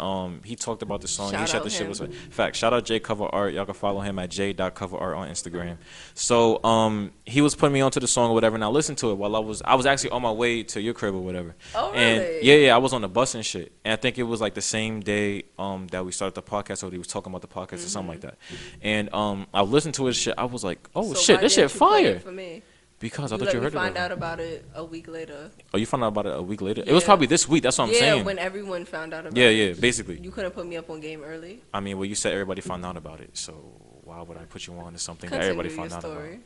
he talked about the song. He Shout said out the shit him. was fact. Shout out Jay Cover Art. Y'all can follow him at j.coverart on Instagram. So he was putting me onto the song or whatever, and I listened to it while I was actually on my way to your crib or whatever. Oh, And really? yeah, I was on the bus and shit. And I think it was like the same day that we started the podcast, or he was talking about the podcast or something like that. And I listened to his shit. I was like, oh So shit, why this shit didn't you play fire. it for me? Because I You thought you let heard me about find it. out about it a week later. Oh, you found out about it a week later? It was Yeah. probably this week. That's what I'm Yeah, saying. when everyone found out about Yeah, it. yeah, basically. You couldn't put me up on game early. I mean, well, you said everybody found out about it, so why would I put you on to something that Continue everybody your found out about? story.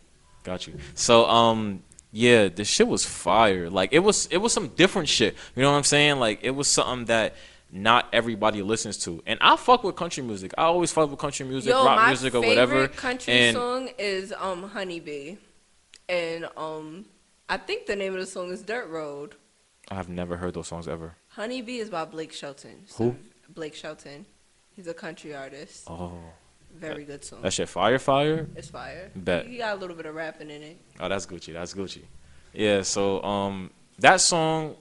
Got you. So, yeah, the shit was fire. Like, it was some different shit. You know what I'm saying? Like, it was something that not everybody listens to. And I fuck with country music. I always fuck with country music, Yo, rock my music, or favorite whatever. country And song is Honeybee. And I think the name of the song is Dirt Road. I have never heard those songs ever. Honeybee is by Blake Shelton. Who? Blake Shelton. He's a country artist. Oh, Very good song. that shit fire. It's fire. Bet. He got a little bit of rapping in it. Oh, that's Gucci. That's Gucci. Yeah, so that song,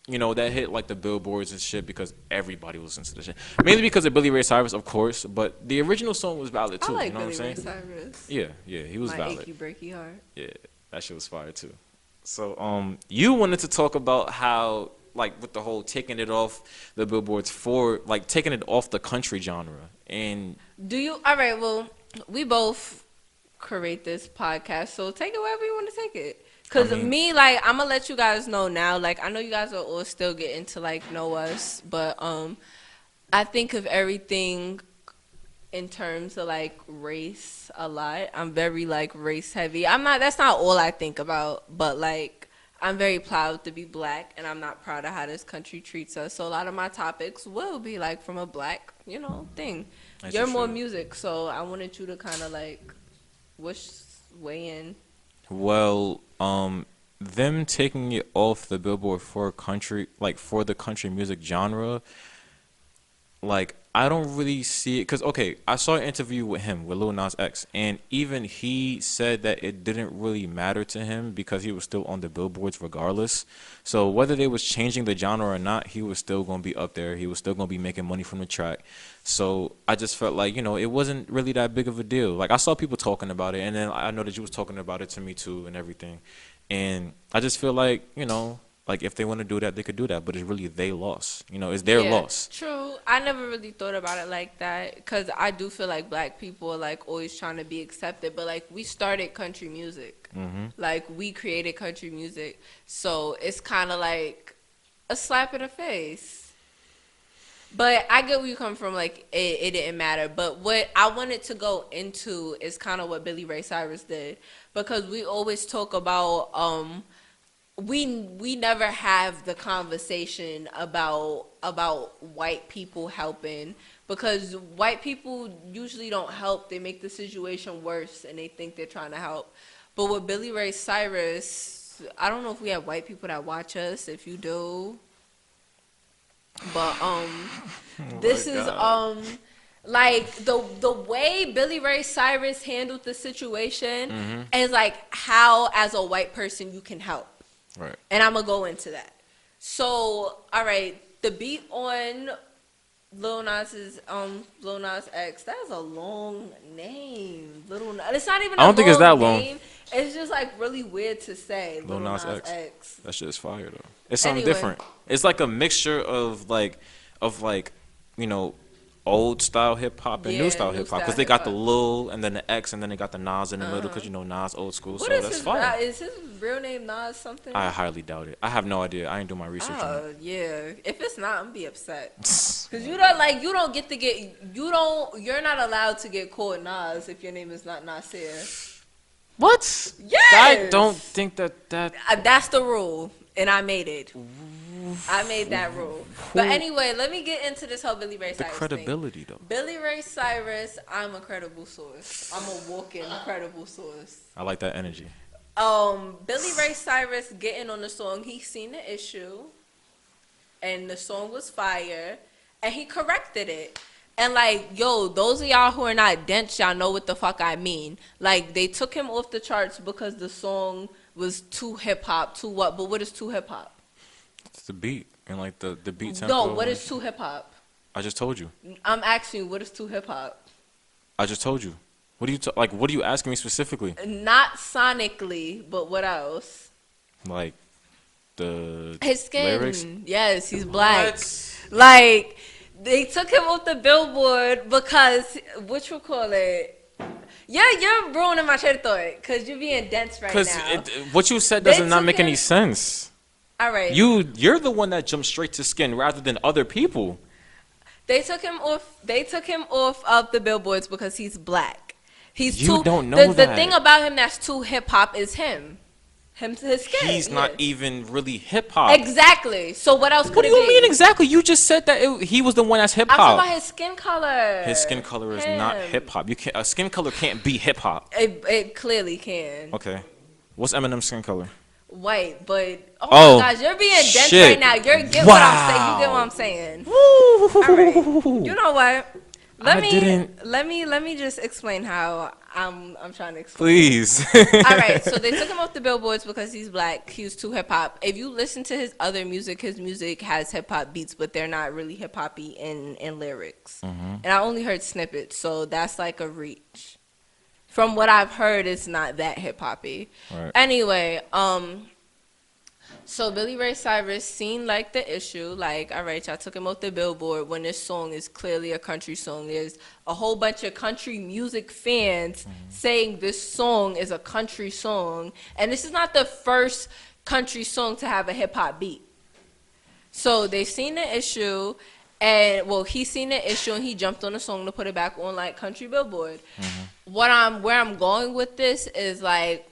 you know, that hit like the billboards and shit because everybody listens to the shit. Mainly because of Billy Ray Cyrus, of course, but the original song was valid too. I like You know Billy what I'm Ray saying? Cyrus. Yeah, he was My valid. achy breaky heart. Yeah, that shit was fire too. So you wanted to talk about how, like, with the whole taking it off the billboards for, like, taking it off the country genre. And Do you? All right. Well, we both create this podcast, so take it wherever you want to take it. Cause I mean- me, like, I'm gonna let you guys know now. Like, I know you guys are all still getting to like know us, but I think of everything in terms of like race a lot. I'm very like race heavy. I'm not. That's not all I think about, but like. I'm very proud to be black, and I'm not proud of how this country treats us. So a lot of my topics will be like from a black, thing. As You're you more should. music, so I wanted you to kind of like weigh in. well, them taking it off the billboard for country, like for the country music genre, like I don't really see it. Cause okay, I saw an interview with him with Lil Nas X, and even he said that it didn't really matter to him because he was still on the billboards regardless. So whether they was changing the genre or not, he was still gonna be up there. He was still gonna be making money from the track. So I just felt like, it wasn't really that big of a deal. Like I saw people talking about it, and then I know that you was talking about it to me too and everything. And I just feel like, like if they want to do that, they could do that. But it's really they loss. It's their Yeah, loss. True. I never really thought about it like that because I do feel like black people are like always trying to be accepted. But like we started country music. Mm-hmm. Like we created country music. So it's kind of like a slap in the face. But I get where you come from. Like it didn't matter. But what I wanted to go into is kind of what Billy Ray Cyrus did. Because we always talk about we never have the conversation about white people helping because white people usually don't help. They make the situation worse and they think they're trying to help. But with Billy Ray Cyrus, I don't know if we have white people that watch us. If you do, but this is like the way Billy Ray Cyrus handled the situation is like how as a white person you can help. Right. And I'm gonna go into that. So, all right, the beat on Lil Nas X. That's a long name. It's not even. I don't think it's that long. name. It's just like really weird to say. Lil Nas X. X. That shit is fire though. It's something Anyway. different. It's like a mixture of old style hip hop and Yeah, new style new hip hop style because they got the hip-hop. Lil and then the X and then they got the Nas in the middle because Nas old school. What so is that's his? fire. Is his real name Nas something? I highly doubt it. I have no idea. I ain't do my research on Oh it. yeah. If it's not, I'm gonna be upset. Cause you're not allowed to get called Nas if your name is not Nasir. What? Yes. I don't think that. That's the rule, and I made it. I made that rule. But anyway, let me get into this whole Billy Ray The Cyrus credibility, thing. though. Billy Ray Cyrus, I'm a credible source. I'm a walking credible source. I like that energy. Billy Ray Cyrus getting on the song, he seen the issue, and the song was fire, and he corrected it. And like, yo, those of y'all who are not dense, y'all know what the fuck I mean. Like, they took him off the charts because the song was too hip hop, too what? But what is too hip hop? It's the beat and like the beat tempo. No, what is too hip hop? I just told you. I'm asking you, what is too hip hop? I just told you. What do you like? What are you asking me specifically? Not sonically, but what else? Like the His skin. lyrics? Yes, he's black. Like, they took him off the Billboard because, what you call it? Yeah, you're ruining my train of thought because you're being dense right now. Because what you said does They not took make him- any sense. All right. You're the one that jumped straight to skin rather than other people. They took him off. They took him off of the billboards because he's black. He's You too. don't know the that. thing about him that's too hip hop is him. His skin. He's not yeah. even really hip hop. Exactly. So what else could What do it you be? mean exactly? You just said that he was the one that's hip I'm talking about hop. his skin color. His skin color is not Him. hip hop. You can't. A skin color can't be hip hop. It clearly can. Okay. What's Eminem's skin color? White, but Oh, my gosh, you're being dense shit. right now. You're get what I'm saying. You get what Wow. I'm saying. All right. You know what? I didn't- Let me just explain how I'm trying to explain. Please. All right, so they took him off the billboards because he's black. He was too hip hop. If you listen to his other music, his music has hip hop beats, but they're not really hip hoppy in lyrics. And I only heard snippets, so that's like a reach. From what I've heard, it's not that hip hoppy. Right. Anyway, so Billy Ray Cyrus seen like the issue, like, all right, y'all took him off the Billboard when this song is clearly a country song. There's a whole bunch of country music fans saying this song is a country song, and this is not the first country song to have a hip hop beat. So they seen the issue, and well, he seen the issue and he jumped on the song to put it back on like country Billboard. Where I'm going with this is like,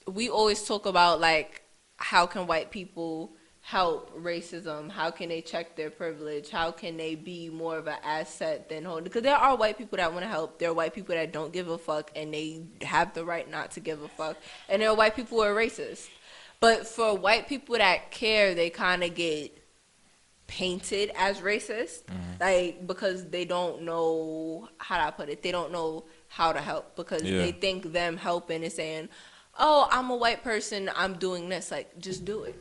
we always talk about like, how can white people help racism? How can they check their privilege? How can they be more of an asset than hold? Because there are white people that want to help. There are white people that don't give a fuck, and they have the right not to give a fuck. And there are white people who are racist. But for white people that care, they kind of get painted as racist, like, because they don't know how to put it. They don't know how to help because they think them helping is saying, oh, I'm a white person, I'm doing this. Like, just do it.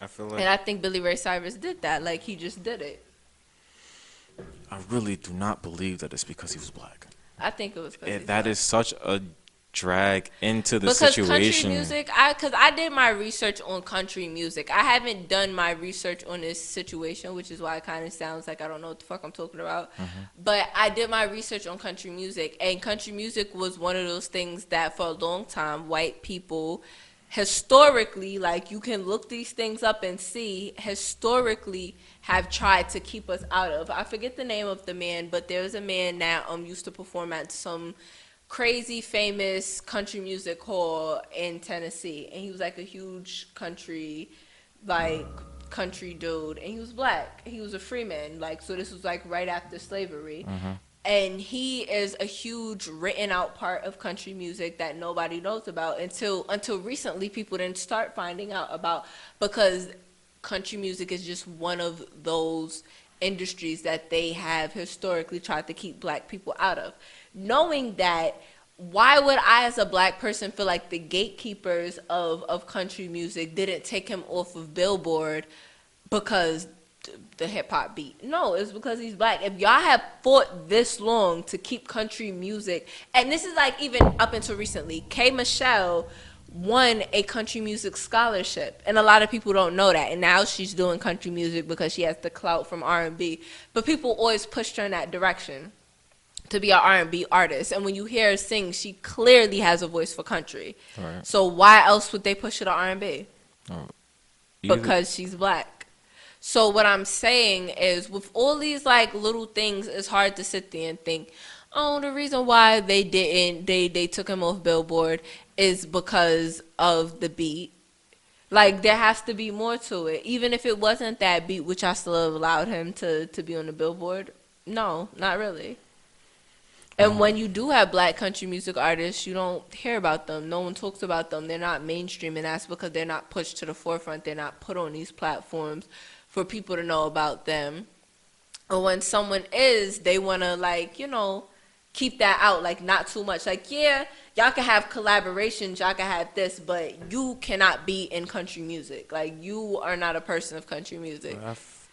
I feel like And I think Billy Ray Cyrus did that. Like, he just did it. I really do not believe that it's because he was black. I think it was because That is such a drag into the because situation. country music, because I did my research on country music. I haven't done my research on this situation, which is why it kind of sounds like I don't know what the fuck I'm talking about. But I did my research on country music, and country music was one of those things that for a long time, white people historically, like, you can look these things up and see, historically have tried to keep us out of. I forget the name of the man, but there's a man that used to perform at some crazy famous country music hall in Tennessee, and he was like a huge country dude, and he was black. He was a freeman, like, so this was like right after slavery. And he is a huge written out part of country music that nobody knows about until recently. People didn't start finding out about, because country music is just one of those industries that they have historically tried to keep black people out of. Knowing that, why would I as a black person feel like the gatekeepers of country music didn't take him off of Billboard because the hip hop beat? No, it's because he's black. If y'all have fought this long to keep country music, and this is like even up until recently, K. Michelle won a country music scholarship, and a lot of people don't know that. And now she's doing country music because she has the clout from R&B. But people always pushed her in that direction to be an R&B artist. And when you hear her sing, she clearly has a voice for country. Right. So why else would they push her to R&B? Either- Because she's black. So what I'm saying is, with all these like little things, it's hard to sit there and think, oh, the reason why they took him off Billboard is because of the beat. Like, there has to be more to it. Even if it wasn't that beat, which I still have allowed him to be on the Billboard. No, not really. And when you do have black country music artists, you don't hear about them. No one talks about them. They're not mainstream, and that's because they're not pushed to the forefront. They're not put on these platforms for people to know about them. Or when someone is, they want to, like, you know, keep that out, like, not too much. Like, yeah, y'all can have collaborations, y'all can have this, but you cannot be in country music. Like, you are not a person of country music.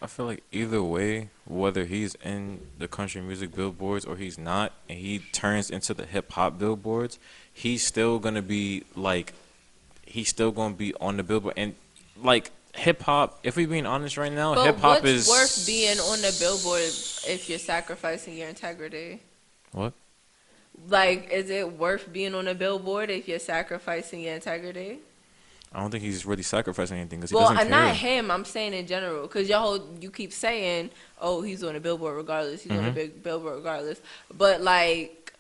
I feel like either way, whether he's in the country music billboards or he's not, and he turns into the hip hop billboards, he's still gonna be like, he's still gonna be on the billboard. And like hip hop, if we're being honest right now, hip hop is worth being on the billboard if you're sacrificing your integrity. What? Like, is it worth being on a billboard if you're sacrificing your integrity? I don't think he's really sacrificing anything because he Well, doesn't care. not him. I'm saying in general, because you keep saying, "Oh, he's on a billboard regardless. He's on a big billboard regardless." But like,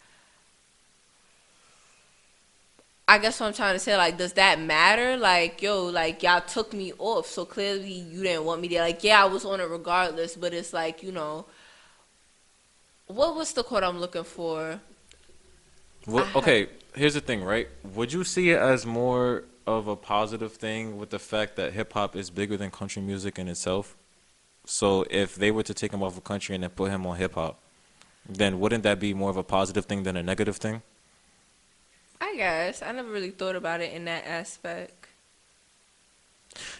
I guess what I'm trying to say, like, does that matter? Like, yo, like y'all took me off, so clearly you didn't want me there. Like, yeah, I was on it regardless, but it's like, you know, what's the quote I'm looking for? Well, okay, here's the thing, right? Would you see it as more of a positive thing with the fact that hip hop is bigger than country music in itself? So if they were to take him off of country and then put him on hip hop, then wouldn't that be more of a positive thing than a negative thing? I guess I never really thought about it in that aspect.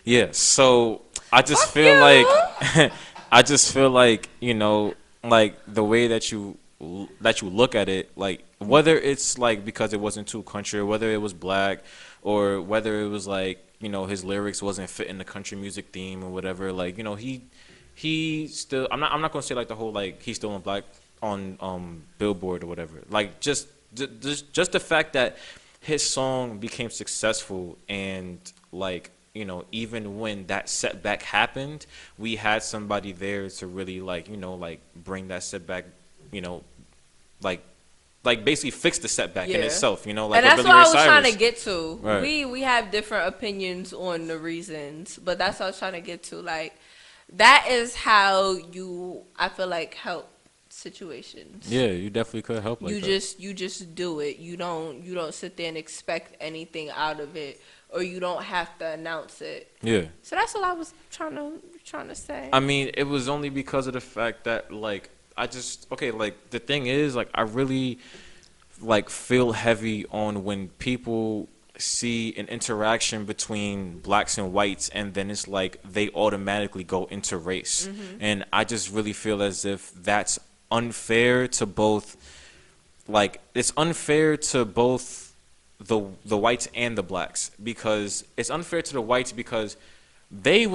Yeah, so I just Fuck feel you. like I just feel like, you know, like the way that you look at it, like whether it's like because it wasn't too country, or whether it was black, or whether it was like, you know, his lyrics wasn't fitting the country music theme or whatever, like, you know, he still, I'm not gonna say like the whole like he's still on black on Billboard or whatever, like just the fact that his song became successful, and like, you know, even when that setback happened, we had somebody there to really like, you know, like bring that setback, you know, like basically fix the setback in itself, you know, like, and that's Billy what Ray I was Cyrus. trying to get to. Right. We have different opinions on the reasons, but that's what I was trying to get to. Like, that is how I feel like, help situations. Yeah, you definitely could help like You that. just do it. You don't sit there and expect anything out of it, or you don't have to announce it. Yeah. So that's what I was trying to say. I mean, it was only because of the fact that like like the thing is, like, I really like feel heavy on when people see an interaction between blacks and whites, and then it's like they automatically go into race. And I just really feel as if that's unfair to both, like, it's unfair to both the whites and the blacks, because it's unfair to the whites because they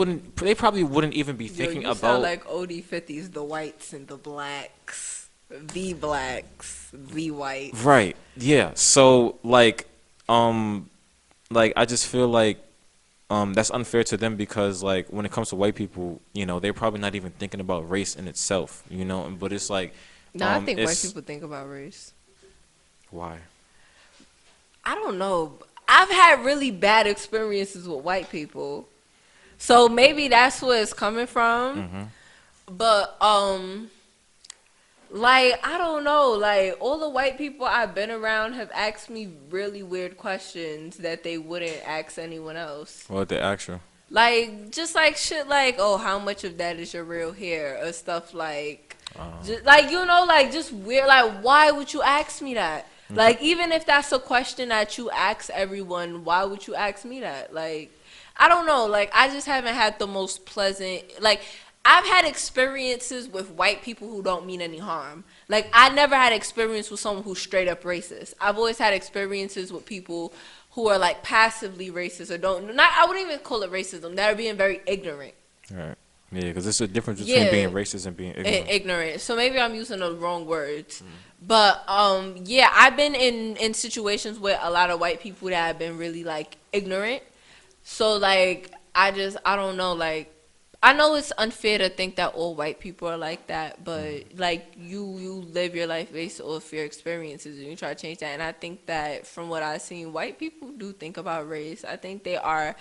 probably wouldn't even be thinking you about sound like OD50's the whites and the blacks, the blacks, the whites. Right. Yeah. So like I just feel like that's unfair to them, because like when it comes to white people, you know, they're probably not even thinking about race in itself, you know, but it's like No, I think white people think about race. Why? I don't know. I've had really bad experiences with white people. So maybe that's where it's coming from. But like, I don't know, like, all the white people I've been around have asked me really weird questions that they wouldn't ask anyone else. What they ask you? Like, just like shit like, oh, how much of that is your real hair, or stuff like, just, like, you know, like, just weird, like, why would you ask me that? Like, even if that's a question that you ask everyone, why would you ask me that? Like, I don't know, like, I just haven't had the most pleasant, like, I've had experiences with white people who don't mean any harm. Like, I never had experience with someone who's straight up racist. I've always had experiences with people who are, like, passively racist, or I wouldn't even call it racism. They're being very ignorant. Right. Yeah, because there's a difference between being racist and being ignorant. So maybe I'm using the wrong words. But, yeah, I've been in situations with a lot of white people that have been really, like, ignorant. So, like, I don't know, like, I know it's unfair to think that all white people are like that, but, like, you live your life based off your experiences, and you try to change that. And I think that from what I've seen, white people do think about race. I think they are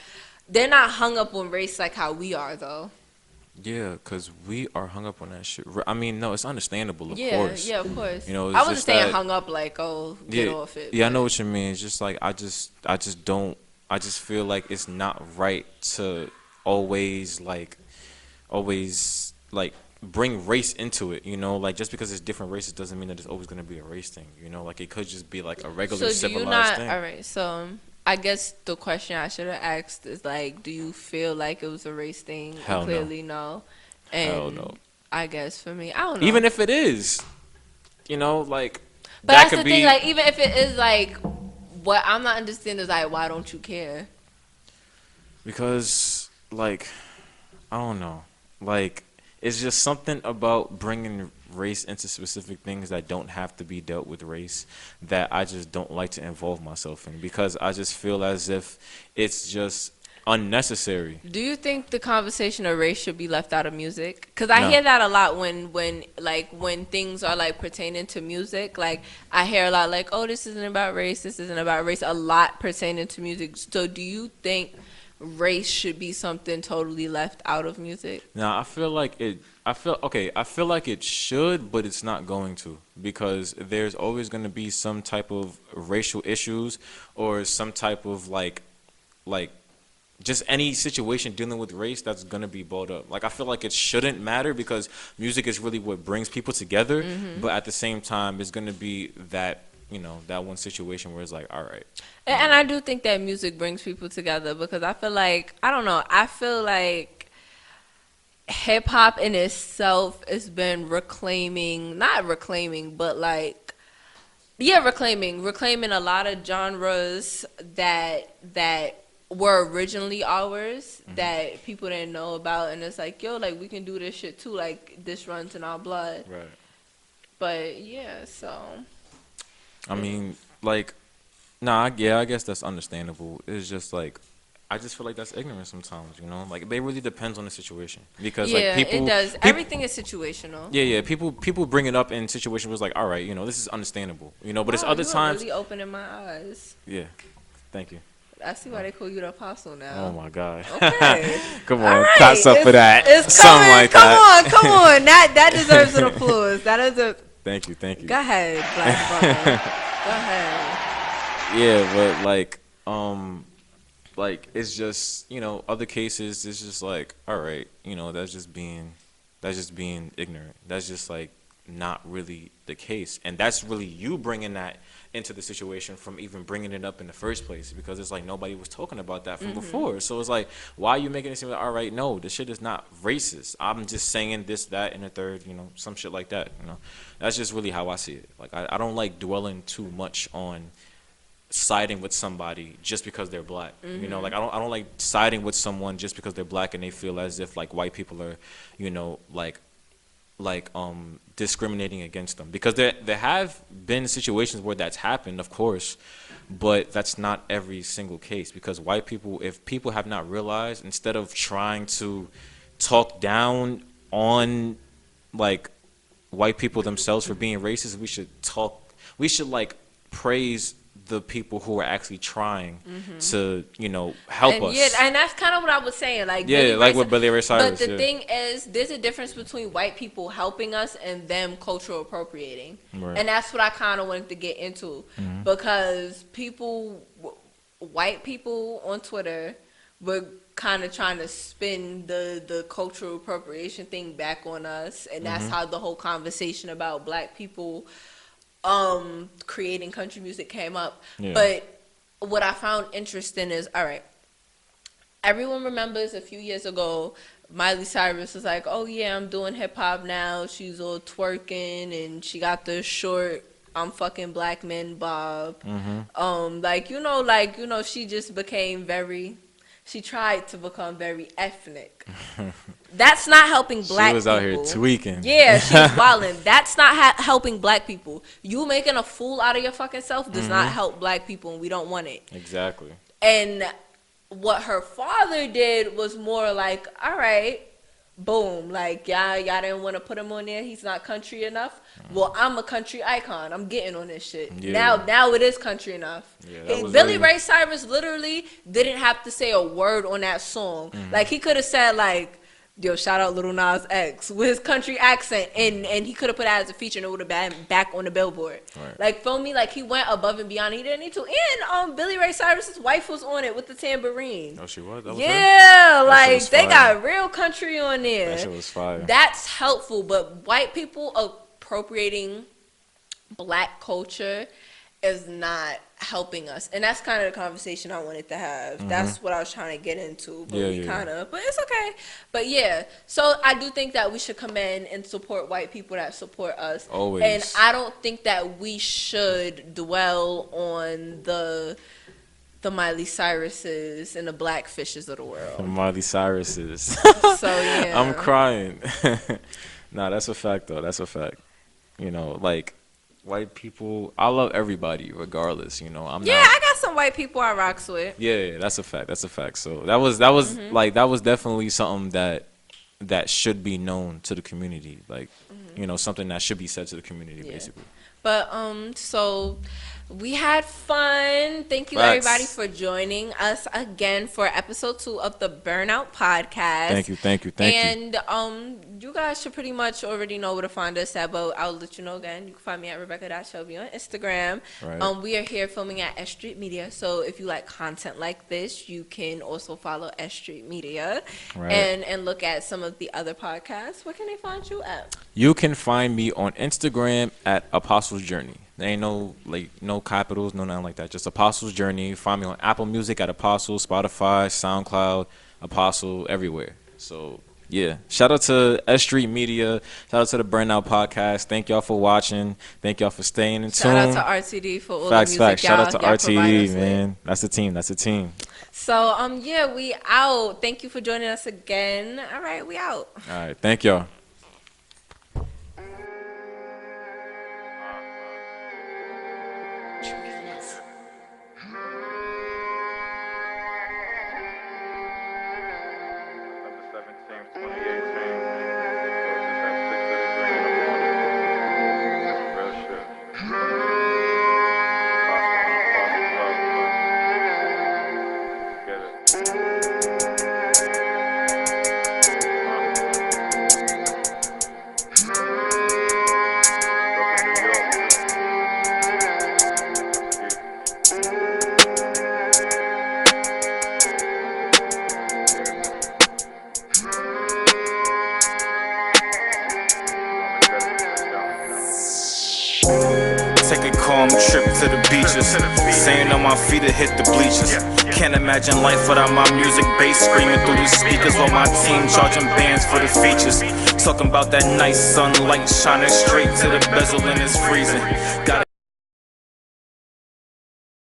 they're not hung up on race like how we are, though. Yeah, because we are hung up on that shit. I mean, no, it's understandable, of Yeah, course. yeah, of course. You know, it's I wasn't just saying that, hung up like, oh, get yeah, off it. yeah, I but- know what you mean. It's just like I just don't. I just feel like it's not right to always like bring race into it. You know, like just because it's different races doesn't mean that it's always gonna be a race thing. You know, like it could just be like a regular So do you civilized not? thing. All right. So I guess the question I should have asked is like, do you feel like it was a race thing? Hell no. Clearly no. And Hell no. I guess for me, I don't know. Even if it is, you know, like but that that's could the be. thing. Like, even if it is like, what I'm not understanding is like, why don't you care? Because, like, I don't know. Like, it's just something about bringing race into specific things that don't have to be dealt with race that I just don't like to involve myself in because I just feel as if it's just unnecessary. Do you think the conversation of race should be left out of music? Because I No. hear that a lot when things are like pertaining to music. Like I hear a lot like, oh, this isn't about race. This isn't about race. A lot pertaining to music. So do you think race should be something totally left out of music? Now, I feel like it should, but it's not going to because there's always going to be some type of racial issues or some type of like just any situation dealing with race that's going to be brought up. Like, I feel like it shouldn't matter because music is really what brings people together. But at the same time, it's going to be that, you know, that one situation where it's like, all right. And I do think that music brings people together because I feel like, I don't know, I feel like hip hop in itself has been reclaiming a lot of genres that were originally ours that people didn't know about, and it's like, yo, like we can do this shit too, like this runs in our blood. Right. But yeah, so I mean, like, I guess that's understandable. It's just like, I just feel like that's ignorant sometimes, you know? Like, it really depends on the situation. Because, yeah, like, people... it does. Everything is situational. Yeah, people bring it up in situations where it's like, all right, you know, this is understandable. You know, but it's other you are times... really opening my eyes. Yeah, thank you. I see why they call you the apostle now. Oh, my God. Okay. Come on, All right. claps up for that. It's Something coming. like Come that. on. That deserves an applause. That is a... Thank you. Go ahead, Black brother. Go ahead. Yeah, but like it's just, you know, other cases it's just like, all right, you know, that's just being ignorant. That's just like not really the case, and that's really you bringing that into the situation from even bringing it up in the first place, because it's like nobody was talking about that from before. So it's like, why are you making it seem like, all right, no, this shit is not racist. I'm just saying this, that, and the third, you know, some shit like that. You know, that's just really how I see it. Like, I don't like dwelling too much on siding with somebody just because they're black. You know, like I don't like siding with someone just because they're black and they feel as if like white people are, you know, like discriminating against them, because there have been situations where that's happened, of course, but that's not every single case, because white people, if people have not realized, instead of trying to talk down on like white people themselves for being racist, we should like praise the people who are actually trying to, you know, help us. Yeah, and that's kind of what I was saying. Like, yeah, like with Billy Ray Cyrus. But the thing is, there's a difference between white people helping us and them cultural appropriating. Right. And that's what I kind of wanted to get into. Because white people on Twitter were kind of trying to spin the cultural appropriation thing back on us. And that's how the whole conversation about black people creating country music came up. Yeah. But what I found interesting is, all right, everyone remembers a few years ago, Miley Cyrus was like, oh yeah, I'm doing hip hop now. She's all twerking and she got the short, I'm fucking black men bob. She just became she tried to become very ethnic. That's not helping black people. She was out here tweaking. Yeah, she's wildin'. That's not helping black people. You making a fool out of your fucking self does not help black people, and we don't want it. Exactly. And what her father did was more like, all right, Boom, like y'all didn't want to put him on there. He's not country enough. Well, I'm a country icon. I'm getting on this shit. Yeah. Now it is country enough. Yeah, that was Billy really- Ray Cyrus literally didn't have to say a word on that song. Like he could have said like, "Yo, shout out Lil Nas X" with his country accent, and he could have put that as a feature, and it would have been back on the Billboard. Right. Like, feel me? Like he went above and beyond. He didn't need to. And Billy Ray Cyrus's wife was on it with the tambourine. Oh, she was? That was her? Yeah, shit like was they fire. got real country on there. That shit was fire. That's helpful, but white people appropriating black culture is not helping us, and that's kind of the conversation I wanted to have. That's what I was trying to get into, but but it's okay. But yeah, so I do think that we should come in and support white people that support us. Always. And I don't think that we should dwell on the Miley Cyruses and the Blackfishes of the world. Miley Cyrus's. So yeah, I'm crying. Nah, that's a fact though. That's a fact. You know, like white people, I love everybody regardless. You know, I got some white people I rocks with. Yeah, that's a fact. That's a fact. So that was like that was definitely something that should be known to the community. Like, you know, something that should be said to the community, basically. But so we had fun. Thank you Facts. everybody for joining us again for episode 2 of the Burnout podcast. Thank you. And you guys should pretty much already know where to find us at, but I'll let you know again. You can find me at Rebecca.Shelby on Instagram. Right. We are here filming at S.STREET Media, so if you like content like this, you can also follow S.STREET Media. Right. And look at some of the other podcasts. Where can they find you at? You can find me on Instagram at Apostles Journey. There ain't no capitals, no nothing like that. Just Apostles Journey. Find me on Apple Music at Apostle, Spotify, SoundCloud, Apostle, everywhere. So yeah, shout out to S.STREET Media. Shout out to the Burnout podcast. Thank y'all for watching. Thank y'all for staying in tune. Shout out to RTD for all Facts, the music facts. Shout out to y'all provide us RTD, with. man. That's the team. That's the team. So yeah, we out. Thank you for joining us again. All right, we out. All right, thank y'all. Take a calm trip to the beaches. Saying on my feet to hit the bleachers. Can't imagine life without my music. Bass screaming through the speakers while my team charging bands for the features. Talking about that nice sunlight shining straight to the bezel and it's freezing. Got